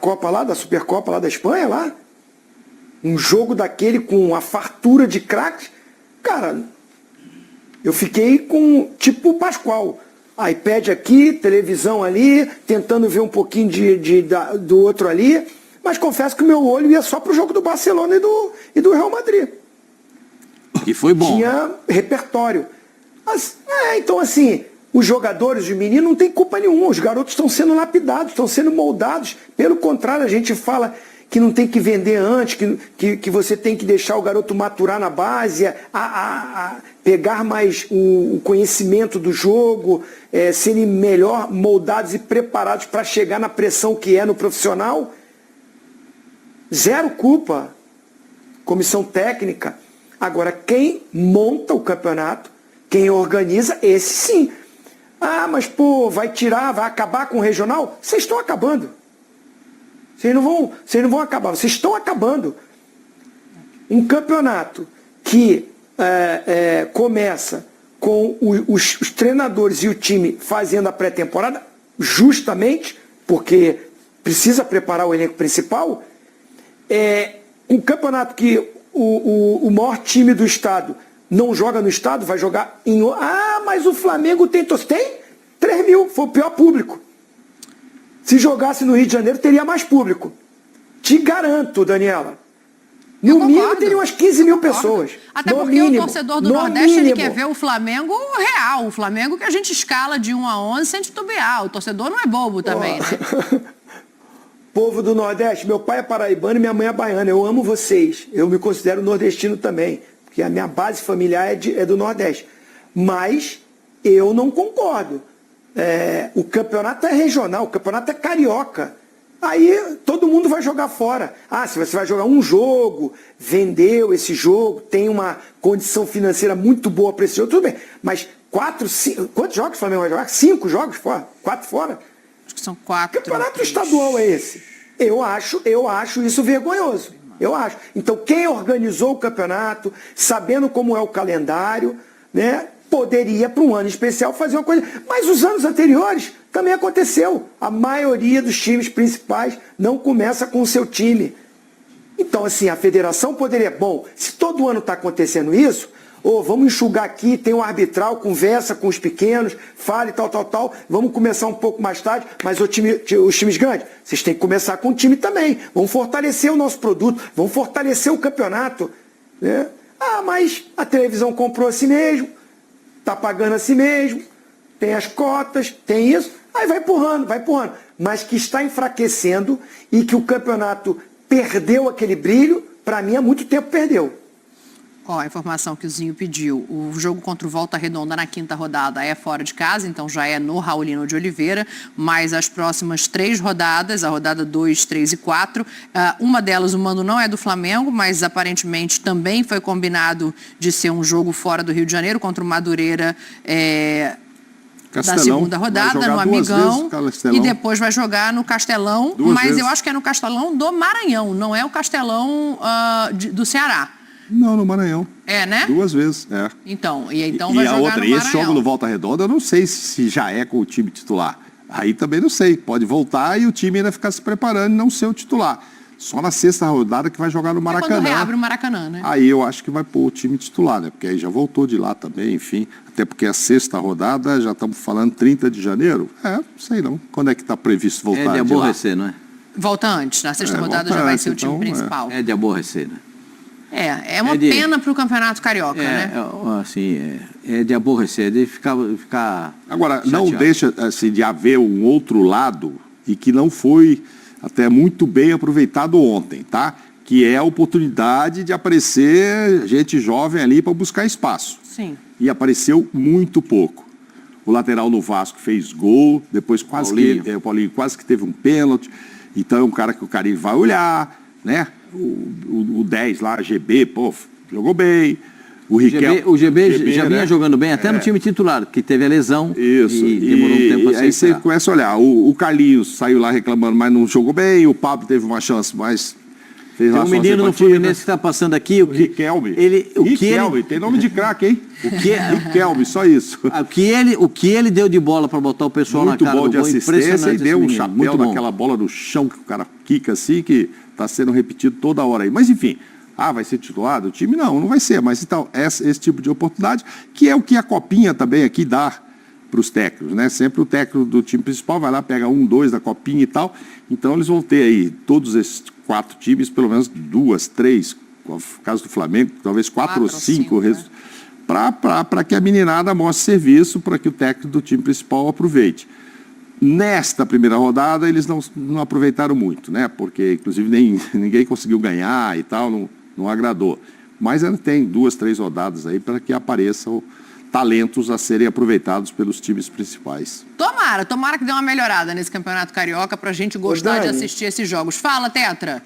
Copa lá, da Supercopa lá da Espanha, lá, um jogo daquele com a fartura de craques, cara, eu fiquei com tipo o Pascoal. iPad aqui, televisão ali, tentando ver um pouquinho do outro ali, mas confesso que o meu olho ia só pro jogo do Barcelona e do Real Madrid. Que foi bom. Tinha repertório. Então, assim, os jogadores, os meninos, não tem culpa nenhuma. Os garotos estão sendo lapidados, estão sendo moldados. Pelo contrário, a gente fala que não tem que vender antes, que você tem que deixar o garoto maturar na base, pegar mais o conhecimento do jogo, serem melhor moldados e preparados para chegar na pressão que é no profissional. Zero culpa. Comissão técnica. Agora, quem monta o campeonato, quem organiza, esse sim. Mas pô, vai acabar com o regional? Vocês estão acabando. Vocês não vão acabar, vocês estão acabando. Um campeonato que começa com os treinadores e o time fazendo a pré-temporada, justamente porque precisa preparar o elenco principal, um campeonato que o maior time do estado não joga no estado, vai jogar em... mas o Flamengo tem 3 mil, foi o pior público. Se jogasse no Rio de Janeiro, teria mais público. Te garanto, Daniela. No mínimo, teria umas 15 mil pessoas. Até porque o torcedor do Nordeste, ele quer ver o Flamengo real. O Flamengo que a gente escala de 1 a 11 sem titubear. O torcedor não é bobo também, né? Povo do Nordeste, meu pai é paraibano e minha mãe é baiana. Eu amo vocês. Eu me considero nordestino também. Porque a minha base familiar é do Nordeste. Mas eu não concordo. O campeonato é regional, o campeonato é carioca. Aí todo mundo vai jogar fora. Se você vai jogar um jogo, vendeu esse jogo, tem uma condição financeira muito boa para esse jogo, tudo bem. Mas 4, 5, quantos jogos o Flamengo vai jogar? 5 jogos fora? 4 fora? Acho que são 4. Que campeonato estadual é esse? Eu acho isso vergonhoso. Eu acho. Então quem organizou o campeonato, sabendo como é o calendário, né? Poderia, para um ano especial, fazer uma coisa. Mas os anos anteriores também aconteceu. A maioria dos times principais não começa com o seu time. Então, assim, a federação poderia... Bom, se todo ano está acontecendo isso, vamos enxugar aqui, tem um arbitral, conversa com os pequenos, fale tal. Vamos começar um pouco mais tarde, mas os times grandes, vocês têm que começar com o time também. Vamos fortalecer o nosso produto, vamos fortalecer o campeonato, né? Ah, mas a televisão comprou a si mesmo, está pagando a si mesmo, tem as cotas, tem isso, aí vai empurrando, vai empurrando. Mas que está enfraquecendo e que o campeonato perdeu aquele brilho, para mim há muito tempo perdeu. Ó, a informação que o Zinho pediu, o jogo contra o Volta Redonda na 5ª rodada é fora de casa, então já é no Raulino de Oliveira, mas as próximas 3 rodadas, a rodada 2, 3 e 4, uma delas o mando não é do Flamengo, mas aparentemente também foi combinado de ser um jogo fora do Rio de Janeiro, contra o Madureira da segunda rodada, no Amigão, e depois vai jogar no Castelão, mas eu acho que é no Castelão do Maranhão, não é o Castelão do Ceará. Não, no Maranhão. É, né? 2 vezes, é. Então vai e jogar a outra, no Maranhão. esse jogo no Volta Redonda, eu não sei se já é com o time titular. Aí também não sei. Pode voltar e o time ainda ficar se preparando e não ser o titular. Só na 6ª rodada que vai jogar no Maracanã. É quando reabre o Maracanã, né? Aí eu acho que vai pôr o time titular, né? Porque aí já voltou de lá também, enfim. Até porque a 6ª rodada, já estamos falando 30 de janeiro. Não sei não. Quando é que está previsto voltar de aborrecer, não é? Volta antes. Na 6ª rodada já vai ser o time então, principal. É de aborrecer, né? É uma pena para o Campeonato Carioca, né? Assim, é de aborrecer, é de ficar Agora, chateado. não deixa assim, de haver um outro lado e que não foi até muito bem aproveitado ontem, tá? Que é a oportunidade de aparecer gente jovem ali para buscar espaço. Sim. E apareceu muito pouco. O lateral do Vasco fez gol, depois o Paulinho quase que teve um pênalti. Então é um cara que o Carille vai olhar, né? O 10 lá, GB, pô, jogou bem. O GB já vinha né? jogando bem, até no time titular, que teve a lesão. Isso. E demorou um tempo a aí se você começa a olhar. O Carlinhos saiu lá reclamando, mas não jogou bem. O Pablo teve uma chance, mas fez Tem um menino no Fluminense que está passando aqui. O Riquelme. Tem nome de craque, hein? Riquelme, só isso. O que ele deu de bola para botar o pessoal muito na cara bom do de gol, assistência e deu um menino, chapéu naquela bola no chão que o cara quica assim, que está sendo repetido toda hora aí. Mas enfim, vai ser titulado? O time não vai ser. Mas então, esse tipo de oportunidade, que é o que a Copinha também aqui dá para os técnicos, né? Sempre o técnico do time principal vai lá, pega 1, 2 da Copinha e tal. Então eles vão ter aí, todos esses 4 times, pelo menos 2, 3, no caso do Flamengo, talvez 4 ou 5, né? para que a meninada mostre serviço, para que o técnico do time principal aproveite. Nesta primeira rodada, eles não aproveitaram muito, né? Porque, inclusive, ninguém conseguiu ganhar e tal, não agradou. Mas ainda tem 2, 3 rodadas aí para que apareçam talentos a serem aproveitados pelos times principais. Tomara que dê uma melhorada nesse Campeonato Carioca para a gente gostar de assistir esses jogos. Fala, Tetra.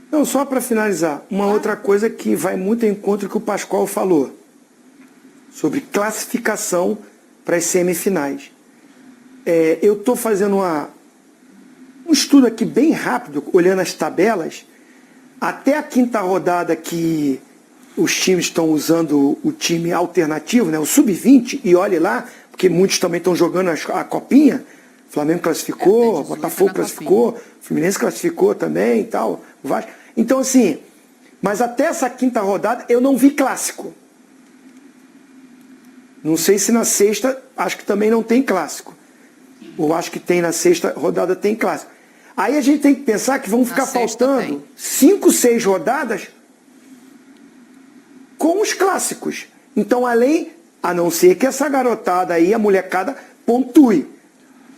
Não, só para finalizar, uma outra coisa que vai muito em encontro que o Pascoal falou, sobre classificação para as semifinais. Eu estou fazendo um estudo aqui bem rápido, olhando as tabelas, até a 5ª rodada que os times estão usando o time alternativo, né, o sub-20, e olhe lá, porque muitos também estão jogando a Copinha, o Flamengo classificou, o Botafogo classificou, o Fluminense classificou também e tal, o Vasco. Então, assim, mas até essa 5ª rodada eu não vi clássico. Não sei se na 6ª, acho que também não tem clássico. Ou acho que tem na 6ª rodada tem clássico. Aí a gente tem que pensar que vão ficar faltando 5, 6 rodadas com os clássicos. Então, a não ser que essa garotada aí, a molecada, pontue,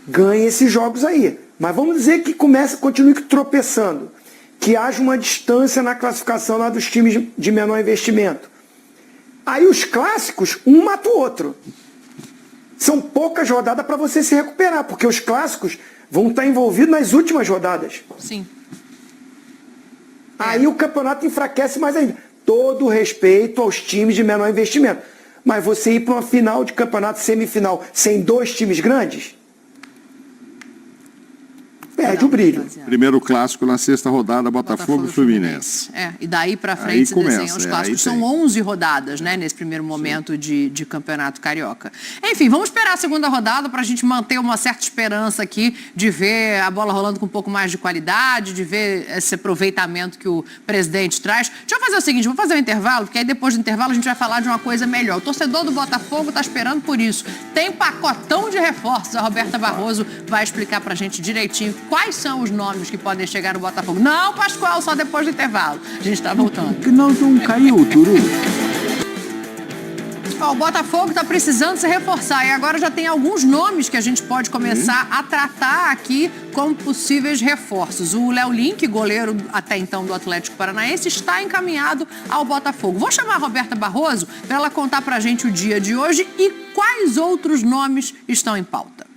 ganhe esses jogos aí. Mas vamos dizer que continue tropeçando, que haja uma distância na classificação lá dos times de menor investimento. Aí os clássicos, um mata o outro. São poucas rodadas para você se recuperar, porque os clássicos vão estar envolvidos nas últimas rodadas. Sim. Aí o campeonato enfraquece mais ainda. Todo respeito aos times de menor investimento. Mas você ir para uma final de campeonato, semifinal, sem 2 times grandes, perde o brilho. Primeiro clássico na 6ª rodada, Botafogo e Fluminense. E daí para frente se desenham os clássicos. São 11 rodadas, né, nesse primeiro momento de campeonato carioca. Enfim, vamos esperar a segunda rodada para a gente manter uma certa esperança aqui de ver a bola rolando com um pouco mais de qualidade, de ver esse aproveitamento que o presidente traz. Deixa eu fazer o seguinte, vou fazer um intervalo, porque aí depois do intervalo a gente vai falar de uma coisa melhor. O torcedor do Botafogo está esperando por isso. Tem pacotão de reforços. A Roberta Barroso vai explicar para a gente direitinho quais quais são os nomes que podem chegar no Botafogo. Não, Pascoal, só depois do intervalo. A gente está voltando. Que não caiu, Turu. O Botafogo está precisando se reforçar e agora já tem alguns nomes que a gente pode começar a tratar aqui como possíveis reforços. O Léo Link, goleiro até então do Atlético Paranaense, está encaminhado ao Botafogo. Vou chamar a Roberta Barroso para ela contar para a gente o dia de hoje e quais outros nomes estão em pauta.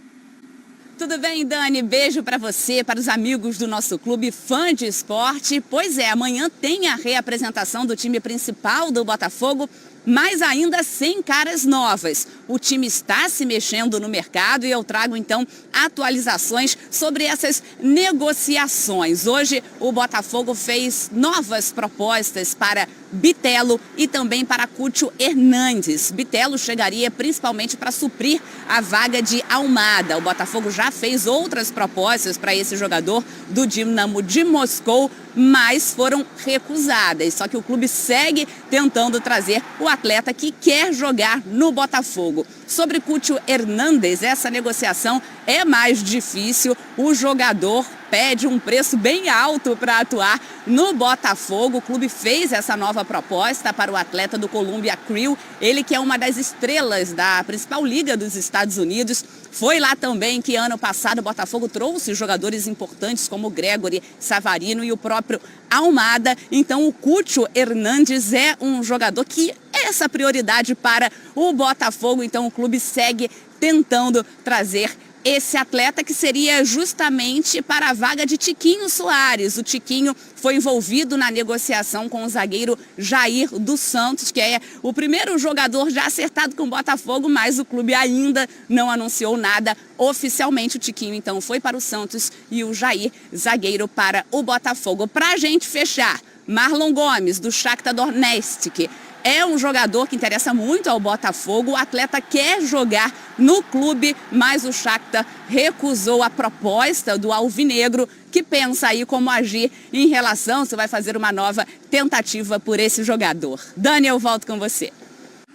Tudo bem, Dani? Beijo para você, para os amigos do nosso clube fã de esporte. Pois é, amanhã tem a reapresentação do time principal do Botafogo, mas ainda sem caras novas. O time está se mexendo no mercado e eu trago então atualizações sobre essas negociações. Hoje o Botafogo fez novas propostas para Bitelo e também para Cúcio Hernandes. Bitelo chegaria principalmente para suprir a vaga de Almada. O Botafogo já fez outras propostas para esse jogador do Dinamo de Moscou, mas foram recusadas. Só que o clube segue tentando trazer o atleta que quer jogar no Botafogo. Sobre Cúcio Hernandes, essa negociação é mais difícil. O jogador pede um preço bem alto para atuar no Botafogo. O clube fez essa nova proposta para o atleta do Columbia Crew, ele que é uma das estrelas da principal liga dos Estados Unidos. Foi lá também que ano passado o Botafogo trouxe jogadores importantes como o Gregory Savarino e o próprio Almada. Então o Cúcio Hernandes é um jogador que é essa prioridade para o Botafogo. Então o clube segue tentando trazer esse atleta que seria justamente para a vaga de Tiquinho Soares. O Tiquinho foi envolvido na negociação com o zagueiro Jair dos Santos, que é o primeiro jogador já acertado com o Botafogo, mas o clube ainda não anunciou nada oficialmente. O Tiquinho então foi para o Santos e o Jair, zagueiro, para o Botafogo. Para a gente fechar, Marlon Gomes, do Shakhtar Donetsk. É um jogador que interessa muito ao Botafogo. O atleta quer jogar no clube, mas o Shakhtar recusou a proposta do alvinegro, que pensa aí como agir em relação se vai fazer uma nova tentativa por esse jogador. Dani, eu volto com você.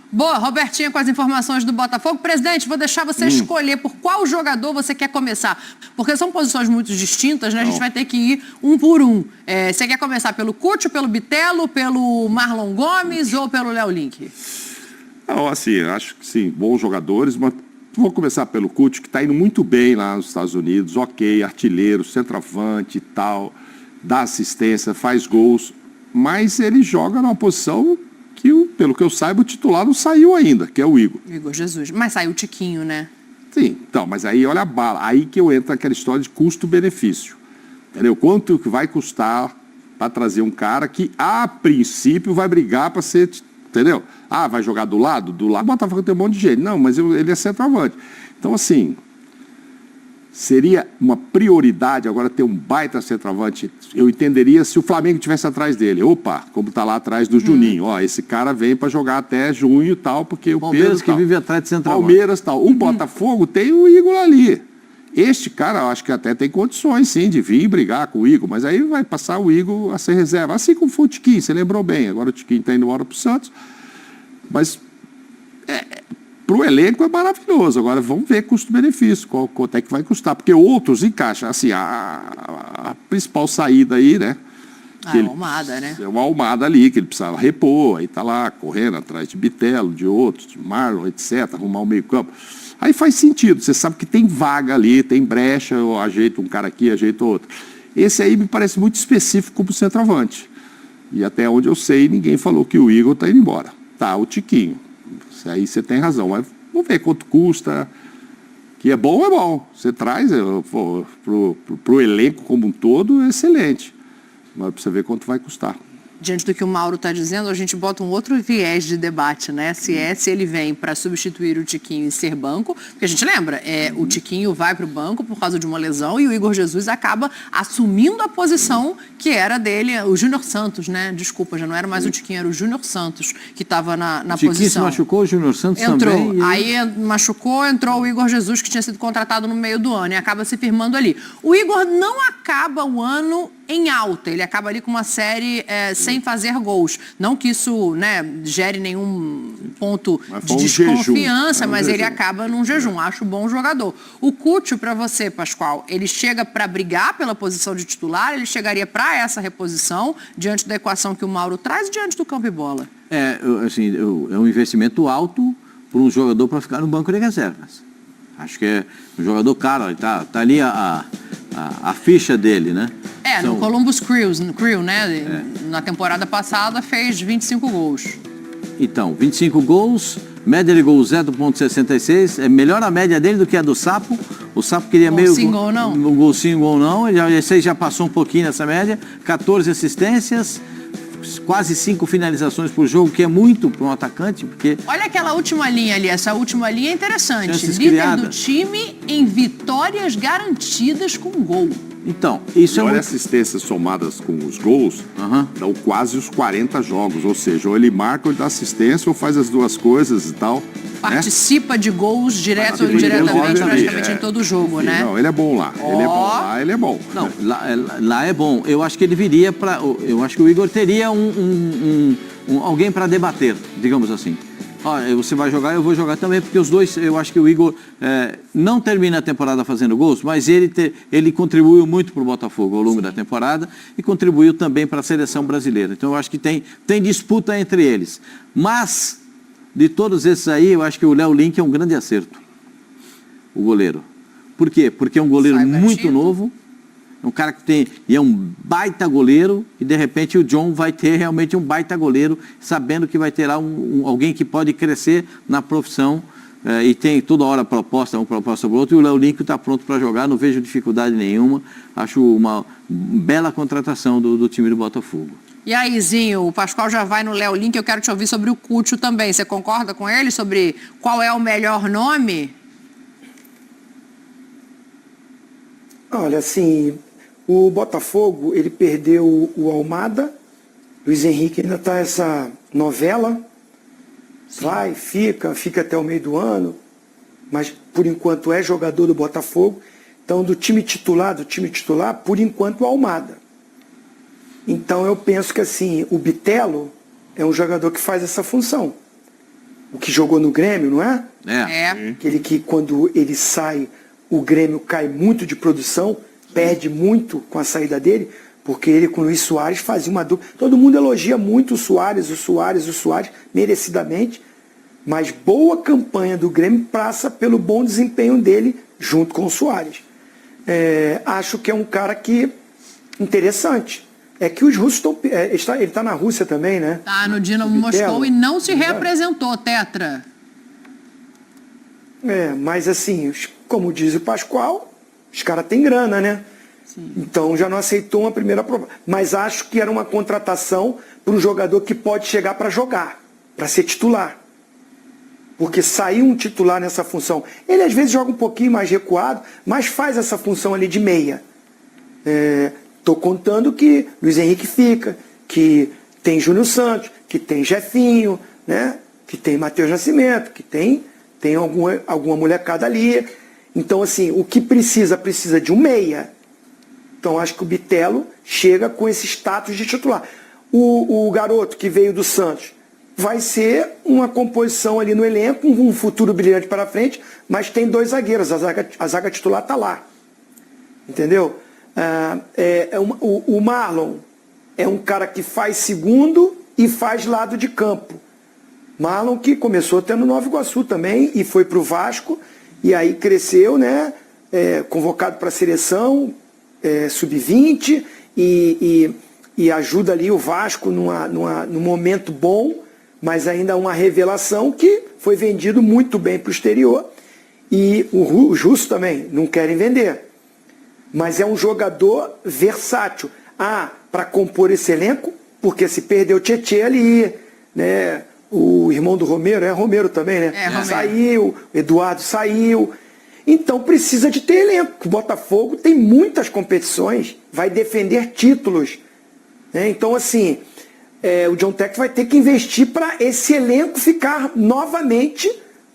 Boa, Robertinha com as informações do Botafogo. Presidente, vou deixar você escolher por qual jogador você quer começar, porque são posições muito distintas, né? A gente vai ter que ir um por um. Você quer começar pelo Cúcio, pelo Bitelo, pelo Marlon Gomes ou pelo Léo Link? Não, assim, acho que sim, bons jogadores, mas vou começar pelo Cúcio, que está indo muito bem lá nos Estados Unidos, ok, artilheiro, centroavante e tal, dá assistência, faz gols, mas ele joga numa posição que, pelo que eu saiba, o titular não saiu ainda, que é o Igor. Igor Jesus. Mas saiu o Tiquinho, né? Sim, então, mas aí olha a bala. Aí que eu entro naquela história de custo-benefício. Entendeu? Quanto que vai custar para trazer um cara que, a princípio, vai brigar para ser... Entendeu? Ah, vai jogar do lado? Do lado. O Botafogo tem um monte de gente. Não, mas ele é centroavante. Então, assim... Seria uma prioridade agora ter um baita centroavante. Eu entenderia se o Flamengo estivesse atrás dele. Opa, como está lá atrás do Juninho. Ó, esse cara vem para jogar até junho e tal, porque o Palmeiras que tal. vive atrás de centroavante. Palmeiras tal. O Botafogo tem o Igor ali. Este cara, eu acho que até tem condições, sim, de vir brigar com o Igor, mas aí vai passar o Igor a ser reserva. Assim como foi o Tiquinho, você lembrou bem. Agora o Tiquinho está indo embora para o Santos. Mas... para o elenco é maravilhoso. Agora vamos ver custo-benefício, quanto é que vai custar. Porque outros encaixam. Assim, a principal saída aí, né? É o Almada, né? É uma Almada ali, que ele precisava repor. Aí está lá, correndo atrás de Bitelo, de outros, de Marlon, etc. Arrumar o meio-campo. Aí faz sentido. Você sabe que tem vaga ali, tem brecha, eu ajeito um cara aqui, ajeito outro. Esse aí me parece muito específico como centroavante. E até onde eu sei, ninguém falou que o Igor está indo embora. Tá, o Tiquinho. Aí você tem razão, mas vamos ver quanto custa, que é bom, você traz pro elenco como um todo, é excelente, mas precisa ver quanto vai custar. Diante do que o Mauro está dizendo, a gente bota um outro viés de debate, né? Se ele vem para substituir o Tiquinho e ser banco, porque a gente lembra, o Tiquinho vai para o banco por causa de uma lesão e o Igor Jesus acaba assumindo a posição que era dele, o Júnior Santos, né? Desculpa, já não era mais o Tiquinho, era o Júnior Santos que estava na posição. O Tiquinho se machucou, o Júnior Santos entrou, também. Aí machucou, entrou o Igor Jesus, que tinha sido contratado no meio do ano e acaba se firmando ali. O Igor não acaba o ano em alta. Ele acaba ali com uma série sem fazer gols. Não que isso, né, gere nenhum ponto de desconfiança, mas ele acaba num jejum. Acho bom jogador. O Cúcio, para você, Pascoal, ele chega para brigar pela posição de titular, ele chegaria para essa reposição, diante da equação que o Mauro traz, diante do campo e bola? É um investimento alto para um jogador para ficar no banco de reservas. Acho que é um jogador caro, tá ali a ficha dele, né? No Columbus Crew, né? Na temporada passada fez 25 gols. Então, 25 gols, média de gol 0,66, é melhor a média dele do que a do Sapo. O Sapo queria gol meio... Sim, gol não. Um gol sim, gol não. Esse já passou um pouquinho nessa média. 14 assistências, quase 5 finalizações por jogo, que é muito para um atacante, porque... Olha aquela última linha ali, essa última linha é interessante. Chances Líder criadas do time em vitórias garantidas com gol. Então, isso olha assistências somadas com os gols, dão quase os 40 jogos, ou seja, ou ele marca ou ele dá assistência ou faz as duas coisas e tal. Participa de gols direto ou indiretamente, praticamente em todo jogo, né? Não, ele é bom lá. Ele é bom lá, ele é bom. Não, lá é bom. Eu acho que ele viria para... Eu acho que o Igor teria alguém para debater, digamos assim. Olha, você vai jogar, eu vou jogar também, porque os dois, eu acho que o Igor não termina a temporada fazendo gols, mas ele contribuiu muito para o Botafogo ao longo da temporada e contribuiu também para a seleção brasileira. Então eu acho que tem disputa entre eles. Mas, de todos esses aí, eu acho que o Léo Link é um grande acerto, o goleiro. Por quê? Porque é um goleiro muito novo, é um cara que é um baita goleiro, e de repente o John vai ter realmente um baita goleiro, sabendo que vai ter lá alguém que pode crescer na profissão, e tem toda hora proposta, uma proposta para o outro, e o Léo Link está pronto para jogar, não vejo dificuldade nenhuma, acho uma bela contratação do time do Botafogo. E aí, Zinho, o Pascoal já vai no Léo Link, eu quero te ouvir sobre o Cúcio também. Você concorda com ele sobre qual é o melhor nome? Olha, assim, o Botafogo, ele perdeu o Almada, Luiz Henrique ainda está essa novela, vai, fica até o meio do ano, mas por enquanto é jogador do Botafogo. Então, do time titular, por enquanto, o Almada. Então, eu penso que, assim, o Bitelo é um jogador que faz essa função. O que jogou no Grêmio, não é? Aquele que, quando ele sai, o Grêmio cai muito de produção, perde muito com a saída dele, porque ele com o Luiz Soares fazia uma dupla. Todo mundo elogia muito o Soares, merecidamente, mas boa campanha do Grêmio passa pelo bom desempenho dele junto com o Soares. Acho que é um cara que interessante. É que os russos estão... ele está na Rússia também, né? Está no Dinamo Moscou e não se reapresentou, Tetra. Mas assim, como diz o Pascoal, os caras têm grana, né? Sim. Então já não aceitou uma primeira proposta. Mas acho que era uma contratação para um jogador que pode chegar para jogar, para ser titular. Porque sair um titular nessa função, ele às vezes joga um pouquinho mais recuado, mas faz essa função ali de meia. Estou contando que Luiz Henrique fica, que tem Júnior Santos, que tem Jefinho, né? Que tem Matheus Nascimento, que tem alguma molecada ali. Então, assim, o que precisa de um meia. Então, acho que o Bitelo chega com esse status de titular. O garoto que veio do Santos vai ser uma composição ali no elenco, um futuro brilhante para frente, mas tem 2 zagueiros, a zaga titular está lá. Entendeu? O Marlon é um cara que faz segundo e faz lado de campo. Marlon que começou até no Nova Iguaçu também e foi para o Vasco e aí cresceu, né? Convocado para a seleção sub-20 e ajuda ali o Vasco num momento bom, mas ainda uma revelação que foi vendido muito bem para o exterior e os russos também não querem vender. Mas é um jogador versátil. Para compor esse elenco, porque se perdeu o Tietê ali, né? O irmão do Romero, Romero também, né? Romero. Saiu, Eduardo saiu. Então precisa de ter elenco. O Botafogo tem muitas competições, vai defender títulos. Né? Então, assim, o John Tex vai ter que investir para esse elenco ficar novamente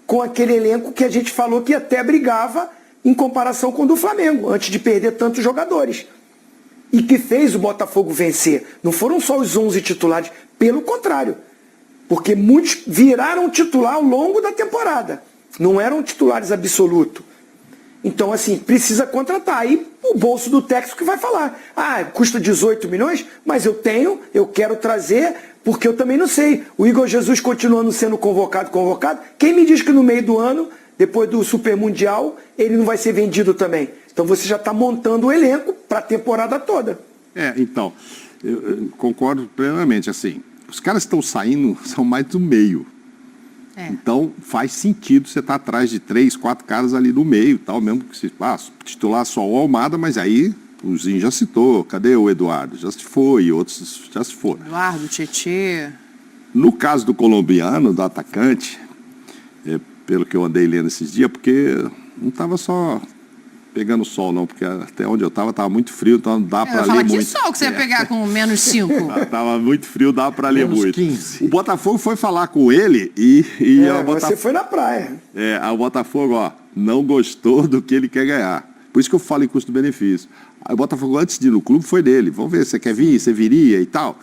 com aquele elenco que a gente falou que até brigava em comparação com o do Flamengo, antes de perder tantos jogadores. e que fez o Botafogo vencer. Não foram só os 11 titulares, pelo contrário. Porque muitos viraram titular ao longo da temporada. Não eram titulares absolutos. Então, assim, precisa contratar. Aí o bolso do técnico que vai falar. Ah, custa 18 milhões, mas eu quero trazer, porque eu também não sei. O Igor Jesus continuando sendo convocado. Quem me diz que no meio do ano, depois do Super Mundial, ele não vai ser vendido também? Então você já está montando o elenco para a temporada toda. Então, eu concordo plenamente, assim. Os caras que estão saindo são mais do meio. Então, faz sentido você estar atrás de 3, 4 caras ali no meio, tal, mesmo que se titular só o Almada, mas aí o Zinho já citou, cadê o Eduardo? Já se foi, outros já se foram. Eduardo, Tietê. No caso do colombiano, do atacante, pelo que eu andei lendo esses dias, porque não estava só pegando sol, não, porque até onde eu estava muito frio, então não dá para ler muito. Que sol que você ia pegar com menos 5? Estava muito frio, dá para ler muito. 15. O Botafogo foi falar com ele Você foi na praia. O Botafogo, não gostou do que ele quer ganhar. Por isso que eu falo em custo-benefício. Aí o Botafogo, antes de ir no clube, foi dele. Vamos ver, você quer vir, você viria e tal.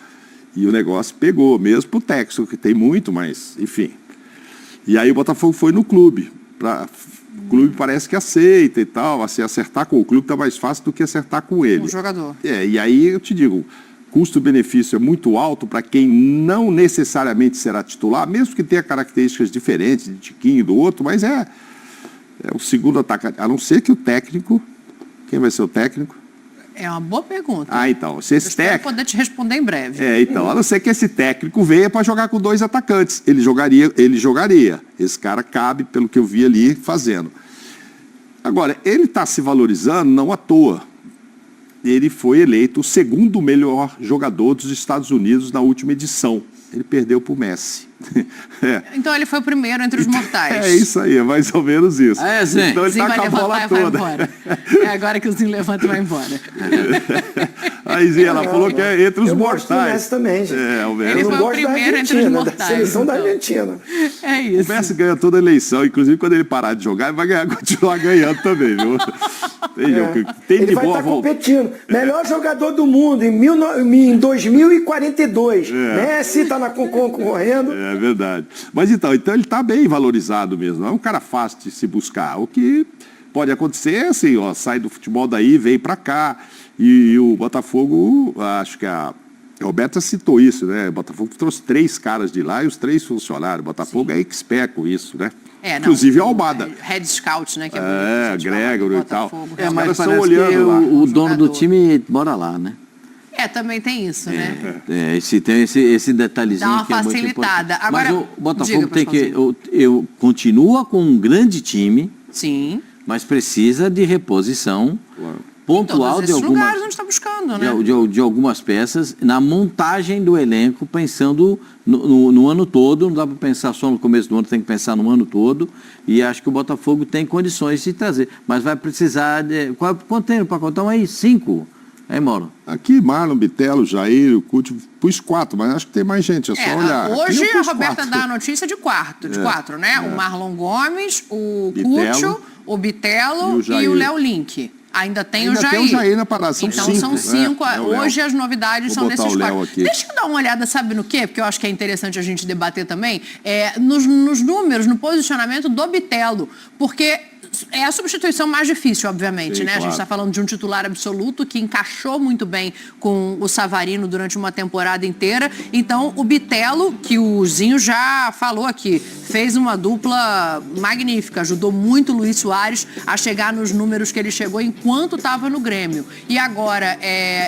E o negócio pegou, mesmo pro Texo, que tem muito, mas, enfim. E aí o Botafogo foi no clube. O clube parece que aceita e tal. Assim, acertar com o clube está mais fácil do que acertar com ele. O jogador. E aí eu te digo, custo-benefício é muito alto para quem não necessariamente será titular, mesmo que tenha características diferentes de Tiquinho do outro, mas é o segundo atacante. A não ser que o técnico... Quem vai ser o técnico? É uma boa pergunta. Então, se esse técnico... poder te responder em breve. A não ser que esse técnico venha para jogar com 2 atacantes. Ele jogaria. Esse cara cabe, pelo que eu vi ali, fazendo. Agora, ele está se valorizando não à toa. Ele foi eleito o segundo melhor jogador dos Estados Unidos na última edição. Ele perdeu para o Messi. Então ele foi o primeiro entre os mortais. É isso aí, é mais ou menos isso. Zinho? Então ele Zinho está com a bola toda. Vai embora. É agora que o Zinho levanta e vai embora. Aí, Zinho, ela falou que é entre os mortais. Eu gosto do Messi também, gente. Ele foi o primeiro entre os mortais. Da seleção da Argentina. É isso. O Messi ganha toda a eleição, inclusive quando ele parar de jogar, ele vai continuar ganhando também, viu? Ele vai estar competindo. Melhor jogador do mundo em 2042. Messi está concorrendo. É verdade. Mas então ele está bem valorizado mesmo. Não é um cara fácil de se buscar. O que pode acontecer é assim, sai do futebol daí, vem para cá. E o Botafogo, acho que a Roberta citou isso, né? O Botafogo trouxe 3 caras de lá e os 3 funcionaram. O Botafogo é expert com isso, né? Inclusive a Almada. Head Scout, né? Que Gregor e tal. Mas parece olhando que o dono do time bora lá, né? Também tem isso, né? Tem esse detalhezinho. Dá uma que é facilitada. Muito Agora, mas o Botafogo tem que... continua com um grande time, sim, mas precisa de reposição pontual de algumas... lugares onde está buscando, né? De algumas peças, na montagem do elenco, pensando no ano todo. Não dá para pensar só no começo do ano, tem que pensar no ano todo. E acho que o Botafogo tem condições de trazer. Mas vai precisar de... Quanto tem no pacotão aí? 5? Aí, Mauro. Aqui, Marlon, Bitelo, Jair, o Couto, pus 4, mas acho que tem mais gente, é só olhar. Hoje a Roberta dá a notícia de 4, né? O Marlon Gomes, o Couto, o Bitelo e o Léo Link. Ainda tem o Jair. Tem o Jair na parada, são então 5. São 5. Hoje as novidades são desses 4. Aqui. Deixa eu dar uma olhada, sabe no quê? Porque eu acho que é interessante a gente debater também. Nos números, no posicionamento do Bitelo. Porque é a substituição mais difícil, obviamente, né? Claro. A gente está falando de um titular absoluto que encaixou muito bem com o Savarino durante uma temporada inteira. Então, o Bitelo, que o Zinho já falou aqui, fez uma dupla magnífica, ajudou muito o Luiz Soares a chegar nos números que ele chegou enquanto estava no Grêmio. E agora,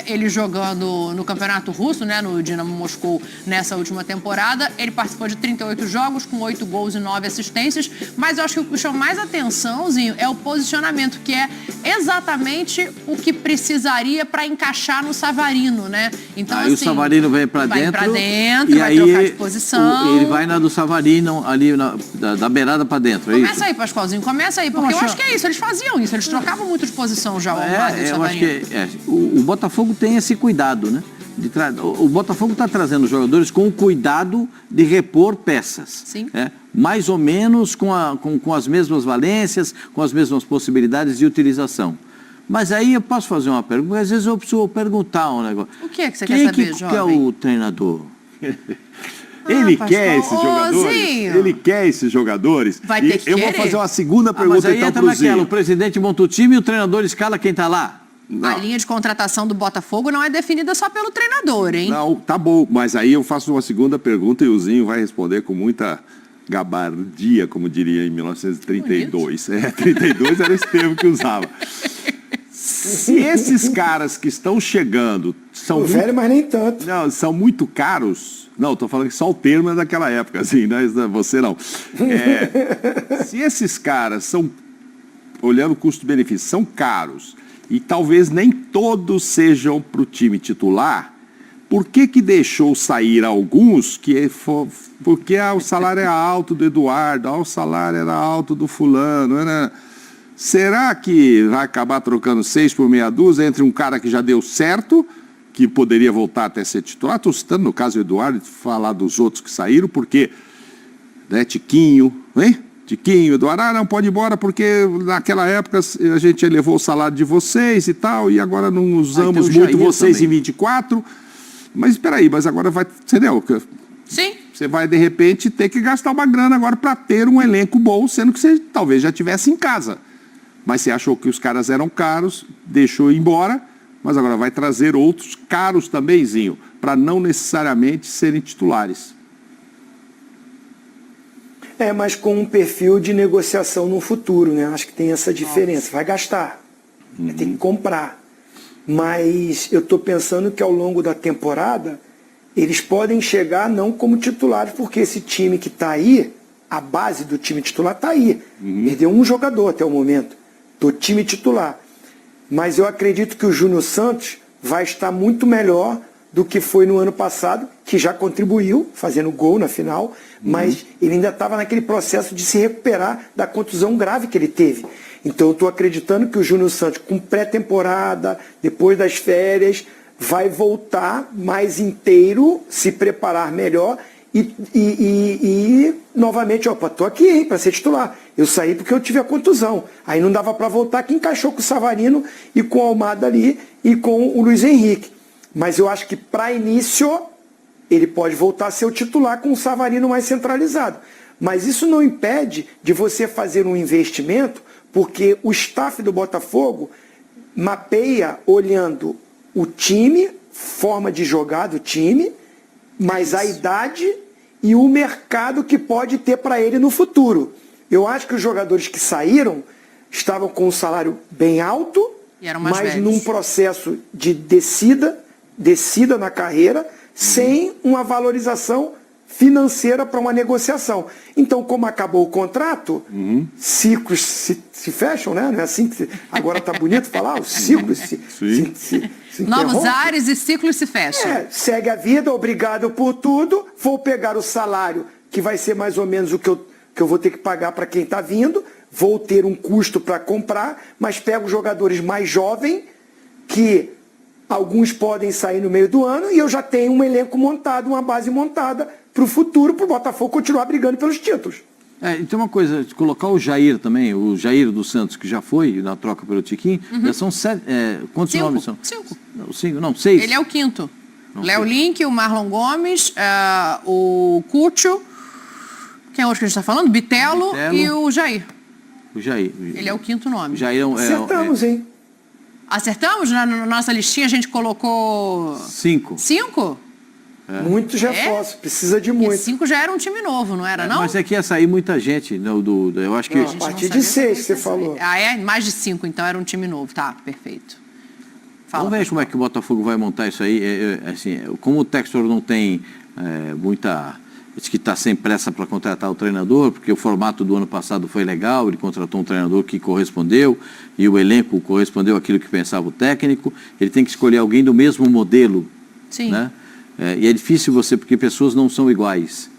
ele jogando no Campeonato Russo, né, no Dinamo Moscou, nessa última temporada, ele participou de 38 jogos, com 8 gols e 9 assistências, mas eu acho que o que chama mais atenção, Zinho, é o posicionamento, que é exatamente o que precisaria para encaixar no Savarino, né? Então, aí assim, o Savarino vem para dentro, e vai trocar de posição. Ele vai na do Savarino, ali da beirada para dentro. Começa aí, Pascoalzinho, começa aí, porque eu acho que é isso, eles faziam isso, eles trocavam muito de posição já. Eu acho que o Botafogo tem esse cuidado, né? O Botafogo está trazendo jogadores com o cuidado de repor peças. Sim. Mais ou menos com as mesmas valências, com as mesmas possibilidades de utilização. Mas aí eu posso fazer uma pergunta, porque às vezes eu preciso perguntar um negócio. O que é que você quer saber, Quem que é o treinador? Ele pastor. quer esses jogadores? Zinho. Ele quer esses jogadores? Vai ter que Eu vou querer. fazer uma segunda Mas pergunta aí então entra pro naquela, Zinho. o presidente monta o time e o treinador escala quem tá lá. A linha de contratação do Botafogo não é definida só pelo treinador, hein? Não, tá bom, mas aí eu faço uma segunda pergunta e o Zinho vai responder com muita gabardia, como diria em 1932. 32 era esse termo que usava. Se esses caras que estão chegando são Velho, mas nem tanto. Não, são muito caros. Não, estou falando que só o termo é daquela época, assim, né? Você não. Se esses caras são, olhando o custo-benefício, são caros e talvez nem todos sejam para o time titular, por que deixou sair alguns porque o salário é alto do Eduardo, o salário era alto do fulano, né? Será que vai acabar trocando 6 por meia dúzia entre um cara que já deu certo, que poderia voltar até ser titular? Estou citando, no caso do Eduardo, falar dos outros que saíram, porque, né, Tiquinho, hein? Tiquinho, Eduardo, não pode ir embora porque naquela época a gente elevou o salário de vocês e tal, e agora não usamos muito vocês também. Em 24. Mas espera aí, mas agora vai, entendeu? Sim. Você vai, de repente, ter que gastar uma grana agora para ter um elenco bom, sendo que você talvez já tivesse em casa. Mas você achou que os caras eram caros, deixou ir embora, mas agora vai trazer outros caros também, Zinho, para não necessariamente serem titulares. Mas com um perfil de negociação no futuro, né? Acho que tem essa diferença. Vai gastar, vai ter que comprar. Mas eu estou pensando que ao longo da temporada, eles podem chegar não como titulares, porque esse time que está aí, a base do time titular está aí. Perdeu um jogador até o momento do time titular. Mas eu acredito que o Júnior Santos vai estar muito melhor do que foi no ano passado, que já contribuiu, fazendo gol na final, mas ele ainda estava naquele processo de se recuperar da contusão grave que ele teve. Então eu estou acreditando que o Júnior Santos, com pré-temporada, depois das férias, vai voltar mais inteiro, se preparar melhor e novamente, opa, tô aqui, hein, para ser titular. Eu saí porque eu tive a contusão. Aí não dava para voltar, que encaixou com o Savarino e com o Almada ali e com o Luiz Henrique. Mas eu acho que para início ele pode voltar a ser o titular com o Savarino mais centralizado. Mas isso não impede de você fazer um investimento, porque o staff do Botafogo mapeia olhando o time, forma de jogar do time, mas a idade e o mercado que pode ter para ele no futuro. Eu acho que os jogadores que saíram estavam com um salário bem alto, mas num processo de descida na carreira, sem uma valorização financeira para uma negociação. Então, como acabou o contrato, ciclos se fecham, né? Não é assim que agora está bonito falar? Os ciclos se novos ares e ciclos se fecham. Segue a vida, obrigado por tudo, vou pegar o salário, que vai ser mais ou menos o que eu vou ter que pagar para quem está vindo, vou ter um custo para comprar, mas pego jogadores mais jovens, que alguns podem sair no meio do ano, e eu já tenho um elenco montado, uma base montada para o futuro, para o Botafogo continuar brigando pelos títulos. E tem uma coisa, colocar o Jair também, o Jair do Santos, que já foi na troca pelo Tiquinho, já são 7, quantos nomes são? 5. Não, 5, não, 6. Ele é o quinto. Léo Link, o Marlon Gomes, o Cúcio, quem é hoje que a gente está falando? Bitelo e o Jair. O Jair. Ele é o quinto nome. Jair Acertamos, hein? Acertamos? Na nossa listinha a gente colocou... 5. 5? Muitos reforços, precisa de muito. 5 já era um time novo, não era, não? Mas é que ia sair muita gente. Eu acho que... Não, a partir de 6, você falou. Mais de 5, então era um time novo. Tá, perfeito. Vamos ver como é que o Botafogo vai montar isso aí. Assim, como o Textor não tem muita... Diz que está sem pressa para contratar o treinador, porque o formato do ano passado foi legal, ele contratou um treinador que correspondeu, e o elenco correspondeu àquilo que pensava o técnico. Ele tem que escolher alguém do mesmo modelo. Sim. Né? E é difícil porque pessoas não são iguais.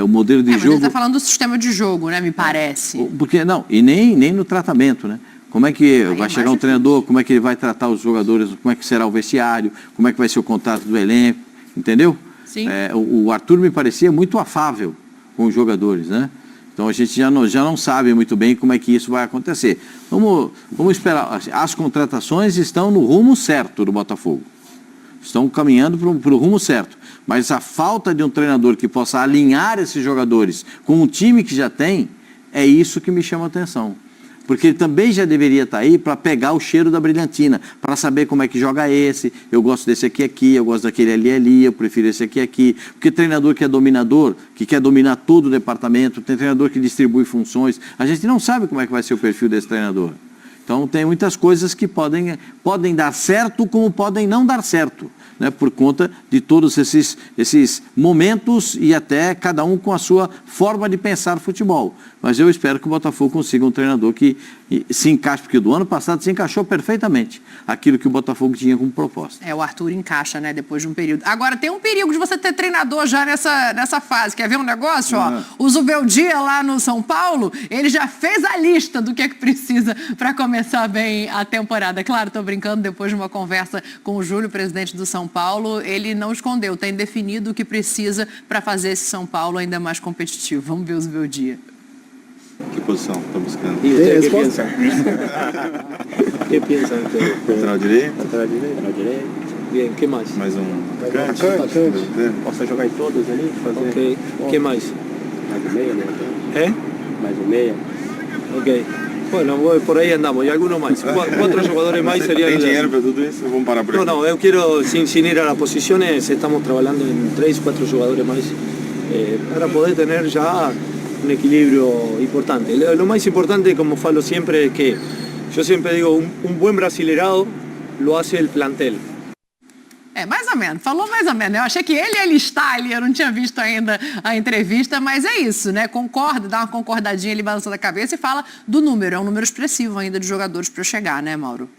O modelo de jogo... Mas ele está falando do sistema de jogo, né? Me parece. Porque não, e nem no tratamento, né? Como é que vai chegar um treinador, como é que ele vai tratar os jogadores, como é que será o vestiário, como é que vai ser o contrato do elenco, entendeu? Sim. O Arthur me parecia muito afável com os jogadores, né? Então a gente já não sabe muito bem como é que isso vai acontecer. Vamos esperar. As contratações estão no rumo certo do Botafogo. Estão caminhando para o rumo certo. Mas a falta de um treinador que possa alinhar esses jogadores com o time que já tem, é isso que me chama a atenção. Porque ele também já deveria estar aí para pegar o cheiro da brilhantina, para saber como é que joga esse, eu gosto desse aqui, eu gosto daquele ali, eu prefiro esse aqui. Porque treinador que é dominador, que quer dominar todo o departamento, tem treinador que distribui funções, a gente não sabe como é que vai ser o perfil desse treinador. Então tem muitas coisas que podem dar certo como podem não dar certo, né, por conta de todos esses momentos e até cada um com a sua forma de pensar futebol. Mas eu espero que o Botafogo consiga um treinador que se encaixe, porque do ano passado se encaixou perfeitamente aquilo que o Botafogo tinha como proposta. O Arthur encaixa, né, depois de um período. Agora, tem um perigo de você ter treinador já nessa fase. Quer ver um negócio? Ó, o Zubeldia lá no São Paulo, ele já fez a lista do que é que precisa para começar bem a temporada. Claro, estou brincando, depois de uma conversa com o Júlio, presidente do São Paulo, ele não escondeu, tem definido o que precisa para fazer esse São Paulo ainda mais competitivo. Vamos ver o Zubeldia. Que posição está buscando? ¿Qué piensa? ¿Qué piensa? Lateral direito? Lateral direito. Bien, ¿qué más? Mais um atacante? Posso jogar em todos ali? Ok. ¿Qué mais? Mais um meia, né? Mais um meia. Ok. Bueno, por ahí andamos. ¿Y alguno más? 4 jugadores más sería... ¿Tem dinheiro para tudo isso? Vamos parar por aqui. No, yo quiero, sin ir a las posiciones, estamos trabajando en 3, 4 jugadores más para poder tener ya un equilibrio importante. Lo más importante, como falo siempre, es que yo siempre digo, un buen brasileirado lo hace el plantel. Mais ou menos, falou mais ou menos. Eu achei que ele ia listar ali, eu não tinha visto ainda a entrevista, mas é isso, né? Concorda, dá uma concordadinha ali, balançando a cabeça e fala do número. É um número expressivo ainda de jogadores para chegar, né, Mauro?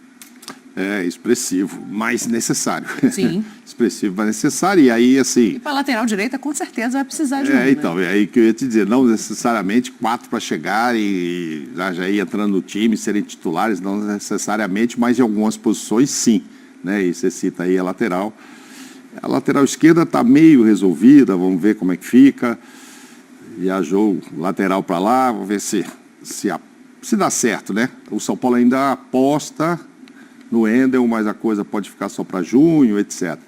É expressivo, mas necessário. Sim. Expressivo, mas necessário. E aí, assim... E para lateral direita, com certeza vai precisar de um, então, é aí que eu ia te dizer, não necessariamente 4 para chegar e já ir entrando no time, serem titulares, não necessariamente, mas em algumas posições, sim. Né? E você cita aí a lateral. A lateral esquerda está meio resolvida, vamos ver como é que fica. Viajou lateral para lá, vamos ver se dá certo, né? O São Paulo ainda aposta no Endel, mas a coisa pode ficar só para junho, etc.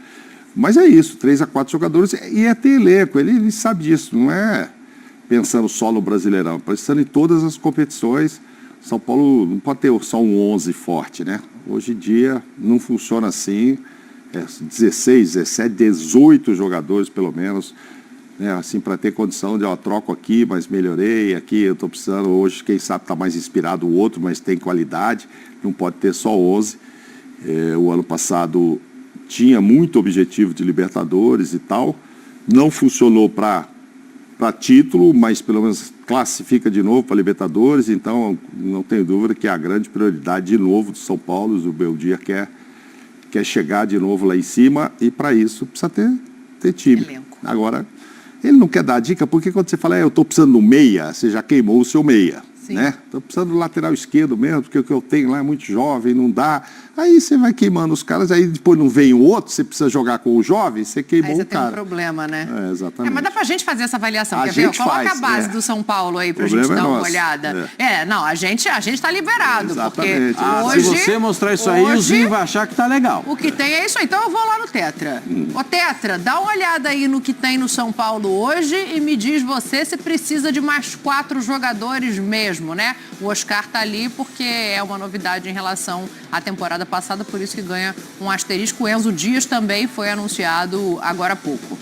Mas é isso, 3 a 4 jogadores, e é ter elenco, ele sabe disso, não é pensando só no Brasileirão, pensando em todas as competições. São Paulo não pode ter só um 11 forte, né? Hoje em dia não funciona assim, 16, 17, 18 jogadores pelo menos, né? Assim, para ter condição de, troco aqui, mas melhorei, aqui eu estou precisando, hoje quem sabe está mais inspirado o outro, mas tem qualidade, não pode ter só 11. O ano passado tinha muito objetivo de Libertadores e tal, não funcionou para título, mas pelo menos classifica de novo para Libertadores, então não tenho dúvida que é a grande prioridade de novo do São Paulo. O Zubeldia quer chegar de novo lá em cima e para isso precisa ter time. Elenco. Agora, ele não quer dar dica, porque quando você fala, eu estou precisando do meia, você já queimou o seu meia. Né? Estou precisando do lateral esquerdo mesmo, porque o que eu tenho lá é muito jovem, não dá. Aí você vai queimando os caras, aí depois não vem o outro, você precisa jogar com o jovem, você queimou o cara. Aí você tem um problema, né? Exatamente. Mas dá pra gente fazer essa avaliação, quer ver? Coloca a base do São Paulo aí pra gente dar uma olhada. Não, a gente tá liberado. Exatamente. Porque hoje, se você mostrar isso aí, o Zinho vai achar que tá legal. O que tem é isso aí. Então eu vou lá no Tetra. Ô Tetra, dá uma olhada aí no que tem no São Paulo hoje e me diz você se precisa de mais 4 jogadores mesmo, né? O Oscar tá ali porque é uma novidade em relação à temporada passada, por isso que ganha um asterisco. O Enzo Dias também foi anunciado agora há pouco.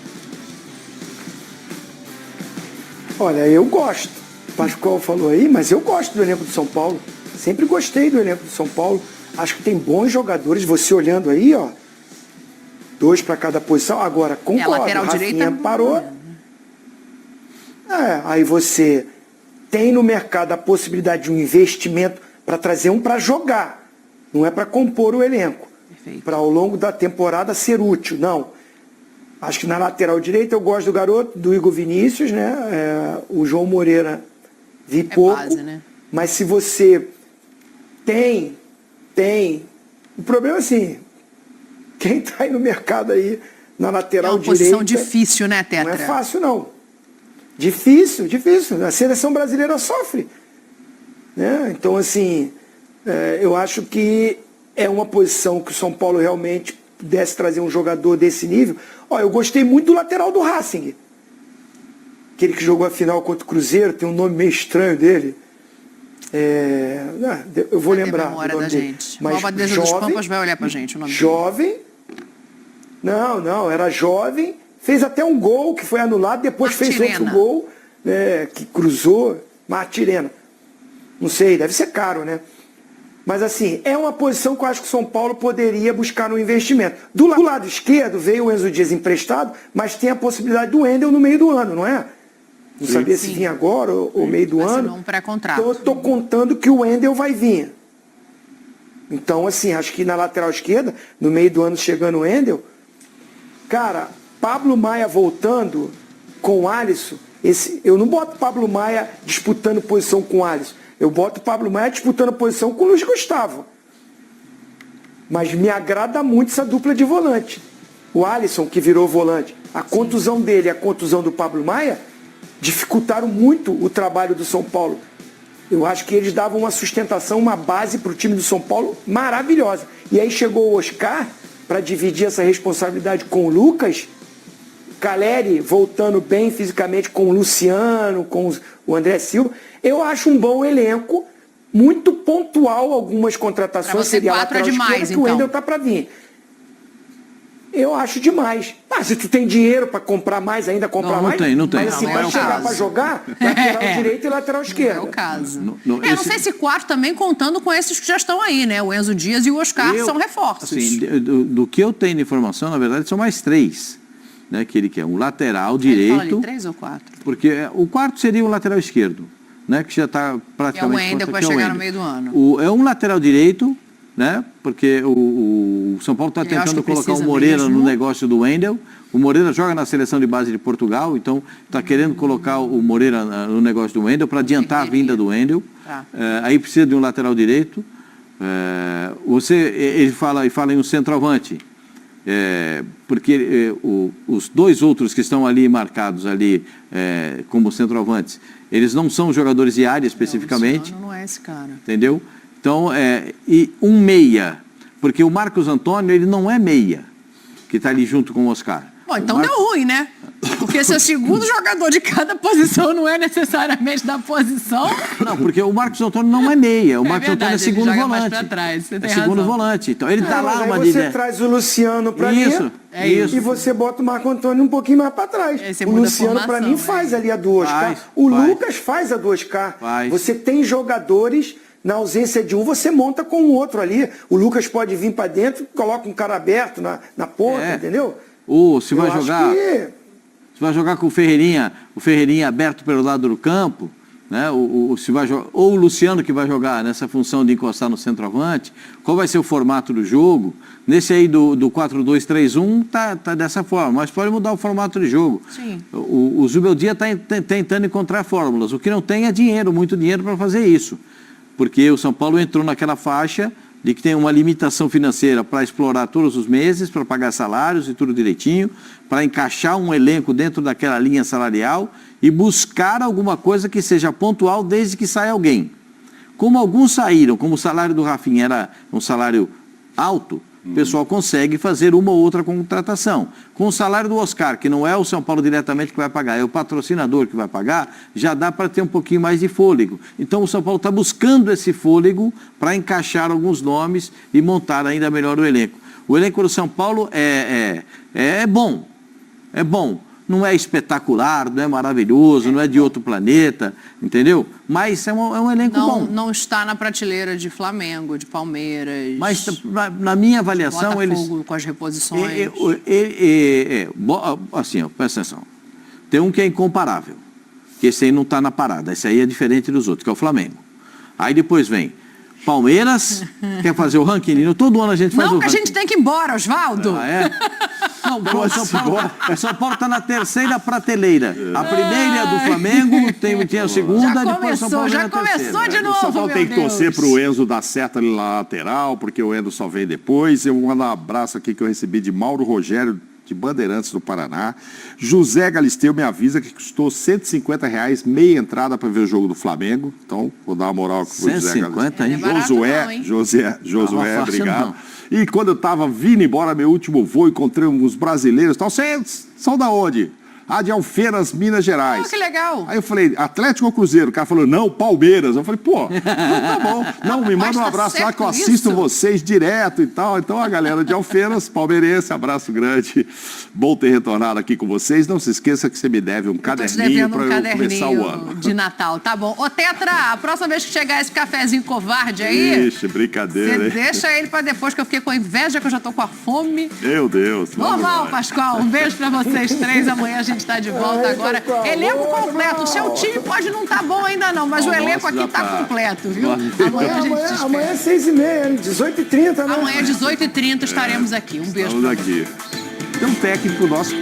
Olha, eu gosto. O Pascoal falou aí, mas eu gosto do elenco do São Paulo. Sempre gostei do elenco do São Paulo. Acho que tem bons jogadores. Você olhando aí, 2 para cada posição. Agora, concordo, lateral Rafinha direita parou. Aí você tem no mercado a possibilidade de um investimento para trazer um para jogar. Não é para compor o elenco. Para ao longo da temporada ser útil, não. Acho que na lateral direita eu gosto do garoto, do Igor Vinícius, né? O João Moreira vi pouco. Base, né? Mas se você tem. O problema é assim, quem está aí no mercado aí na lateral direita... É uma posição difícil, né, Tetra? Não é fácil, não. Difícil, difícil. A seleção brasileira sofre. Né? Então, assim, eu acho que é uma posição que o São Paulo realmente pudesse trazer um jogador desse nível. Ó, eu gostei muito do lateral do Racing. Aquele que jogou a final contra o Cruzeiro, tem um nome meio estranho dele. Eu vou lembrar. A memória da gente. Mas o Malvadeza dos Pampas vai olhar pra gente o nome jovem. dele. Não, era jovem. Fez até um gol que foi anulado, depois fez outro gol, né, que cruzou. Martirena. Não sei, deve ser caro, né? Mas assim, é uma posição que eu acho que o São Paulo poderia buscar no investimento. Do lado esquerdo veio o Enzo Dias emprestado, mas tem a possibilidade do Wendel no meio do ano, não é? Não sabia se vinha agora ou meio do ano. Um pré-contrato. Então eu estou contando que o Wendel vai vir. Então, assim, acho que na lateral esquerda, no meio do ano chegando o Wendel, cara, Pablo Maia voltando com o Alisson, eu não boto Pablo Maia disputando posição com o Alisson. Eu boto o Pablo Maia disputando posição com o Luiz Gustavo. Mas me agrada muito essa dupla de volante. O Alisson, que virou volante, a contusão dele e a contusão do Pablo Maia dificultaram muito o trabalho do São Paulo. Eu acho que eles davam uma sustentação, uma base para o time do São Paulo maravilhosa. E aí chegou o Oscar para dividir essa responsabilidade com o Lucas. Caleri voltando bem fisicamente com o Luciano, com o André Silva. Eu acho um bom elenco, muito pontual algumas contratações. Seria 4 é demais, que o Wendel tá para vir. Eu acho demais. Mas se tu tem dinheiro para comprar mais, ainda comprar mais. Não tem. Mas assim, vai chegar para jogar, lateral direito e lateral esquerdo. Não é o caso. Não sei se 4 também contando com esses que já estão aí, né? O Enzo Dias e o Oscar são reforços. Assim, do que eu tenho de informação, na verdade, são mais 3. Né, que ele quer um lateral direito. Fala ali, 3 ou 4? Porque o quarto seria o lateral esquerdo, né, que já está praticamente... É o Wendel, que vai chegar no meio do ano. É um lateral direito, né, porque o São Paulo está tentando colocar o Moreira no negócio do Wendel. O Moreira joga na seleção de base de Portugal, então está querendo colocar o Moreira no negócio do Wendel para adiantar a vinda do Wendel. Aí precisa de um lateral direito. Ele fala em um centroavante. Porque os 2 outros que estão ali marcados ali como centroavantes, eles não são jogadores de área especificamente. Não é esse cara. Entendeu? Então, e um meia, porque o Marcos Antônio, ele não é meia, que está ali junto com o Oscar. Bom, então deu ruim, né? Porque se o segundo jogador de cada posição não é necessariamente da posição... Não, porque o Marcos Antônio não é meia. O Marcos Antônio é segundo volante. Mais pra trás, você tem segundo razão. volante. Então ele está lá uma você traz o Luciano para mim e você bota o Marco Antônio um pouquinho mais para trás. O Luciano, para mim, faz ali a do Oscar. Lucas faz a do Oscar. Você tem jogadores... Na ausência de um, você monta com o outro ali. O Lucas pode vir para dentro, coloca um cara aberto na ponta, entendeu? Ou se vai jogar... Se vai jogar com o Ferreirinha aberto pelo lado do campo, né? Ou o Luciano que vai jogar nessa função de encostar no centroavante, qual vai ser o formato do jogo? Nesse aí do 4-2-3-1 tá dessa forma, mas pode mudar o formato de jogo. Sim. O Zubeldia está tentando encontrar fórmulas. O que não tem é dinheiro, muito dinheiro para fazer isso. Porque o São Paulo entrou naquela faixa de que tem uma limitação financeira para explorar todos os meses, para pagar salários e tudo direitinho, para encaixar um elenco dentro daquela linha salarial e buscar alguma coisa que seja pontual desde que saia alguém. Como alguns saíram, como o salário do Rafinha era um salário alto, o pessoal consegue fazer uma ou outra contratação. Com o salário do Oscar, que não é o São Paulo diretamente que vai pagar, é o patrocinador que vai pagar, já dá para ter um pouquinho mais de fôlego. Então o São Paulo está buscando esse fôlego para encaixar alguns nomes e montar ainda melhor o elenco. O elenco do São Paulo é bom. Não é espetacular, não é maravilhoso, não é de outro planeta, entendeu? Mas é um elenco bom. Não está na prateleira de Flamengo, de Palmeiras. Mas na minha avaliação, Botafogo, com as reposições. Assim, presta atenção. Tem um que é incomparável, que esse aí não está na parada, esse aí é diferente dos outros, que é o Flamengo. Aí depois vem Palmeiras, quer fazer o ranking? Todo ano a gente faz o ranking. Não, que a gente tem que ir embora, Osvaldo. Não, o São Paulo está na terceira prateleira. A primeira é a do Flamengo, tem a segunda, depois o São Paulo já começou de novo, o São Paulo tem que torcer para o Enzo dar certo ali na lateral, porque o Enzo só vem depois. Eu vou mandar um abraço aqui que eu recebi de Mauro Rogério, de Bandeirantes do Paraná. José Galisteu me avisa que custou R$150 meia entrada para ver o jogo do Flamengo. Então, vou dar uma moral com o José 150, hein? Josué, fácil, obrigado. não. E quando eu estava vindo embora, meu último voo, encontrei uns brasileiros e tal. Vocês são da onde? De Alfenas, Minas Gerais. Oh, que legal. Aí eu falei, Atlético ou Cruzeiro? O cara falou, não, Palmeiras. Eu falei, pô, então tá bom. Não, me manda um abraço lá que eu assisto vocês direto e tal. Então a galera de Alfenas, palmeirense, abraço grande. Bom ter retornado aqui com vocês. Não se esqueça que você me deve um caderninho para eu começar o ano. De Natal, tá bom. Ô, Tetra, a próxima vez que chegar esse cafezinho covarde aí... Ixi, brincadeira, você hein? deixa ele para depois, que eu fiquei com inveja, que eu já tô com a fome. Meu Deus. Normal, Pascoal. Um beijo para vocês três. Amanhã a gente está de volta agora. Elenco completo. O seu time pode não estar bom ainda não, mas o elenco aqui está completo, viu? Amanhã a gente te espera. Amanhã é 6h30, 18h30, né? Amanhã, 18h30, estaremos aqui. Um beijo Estamos pra aqui. Tem um técnico nosso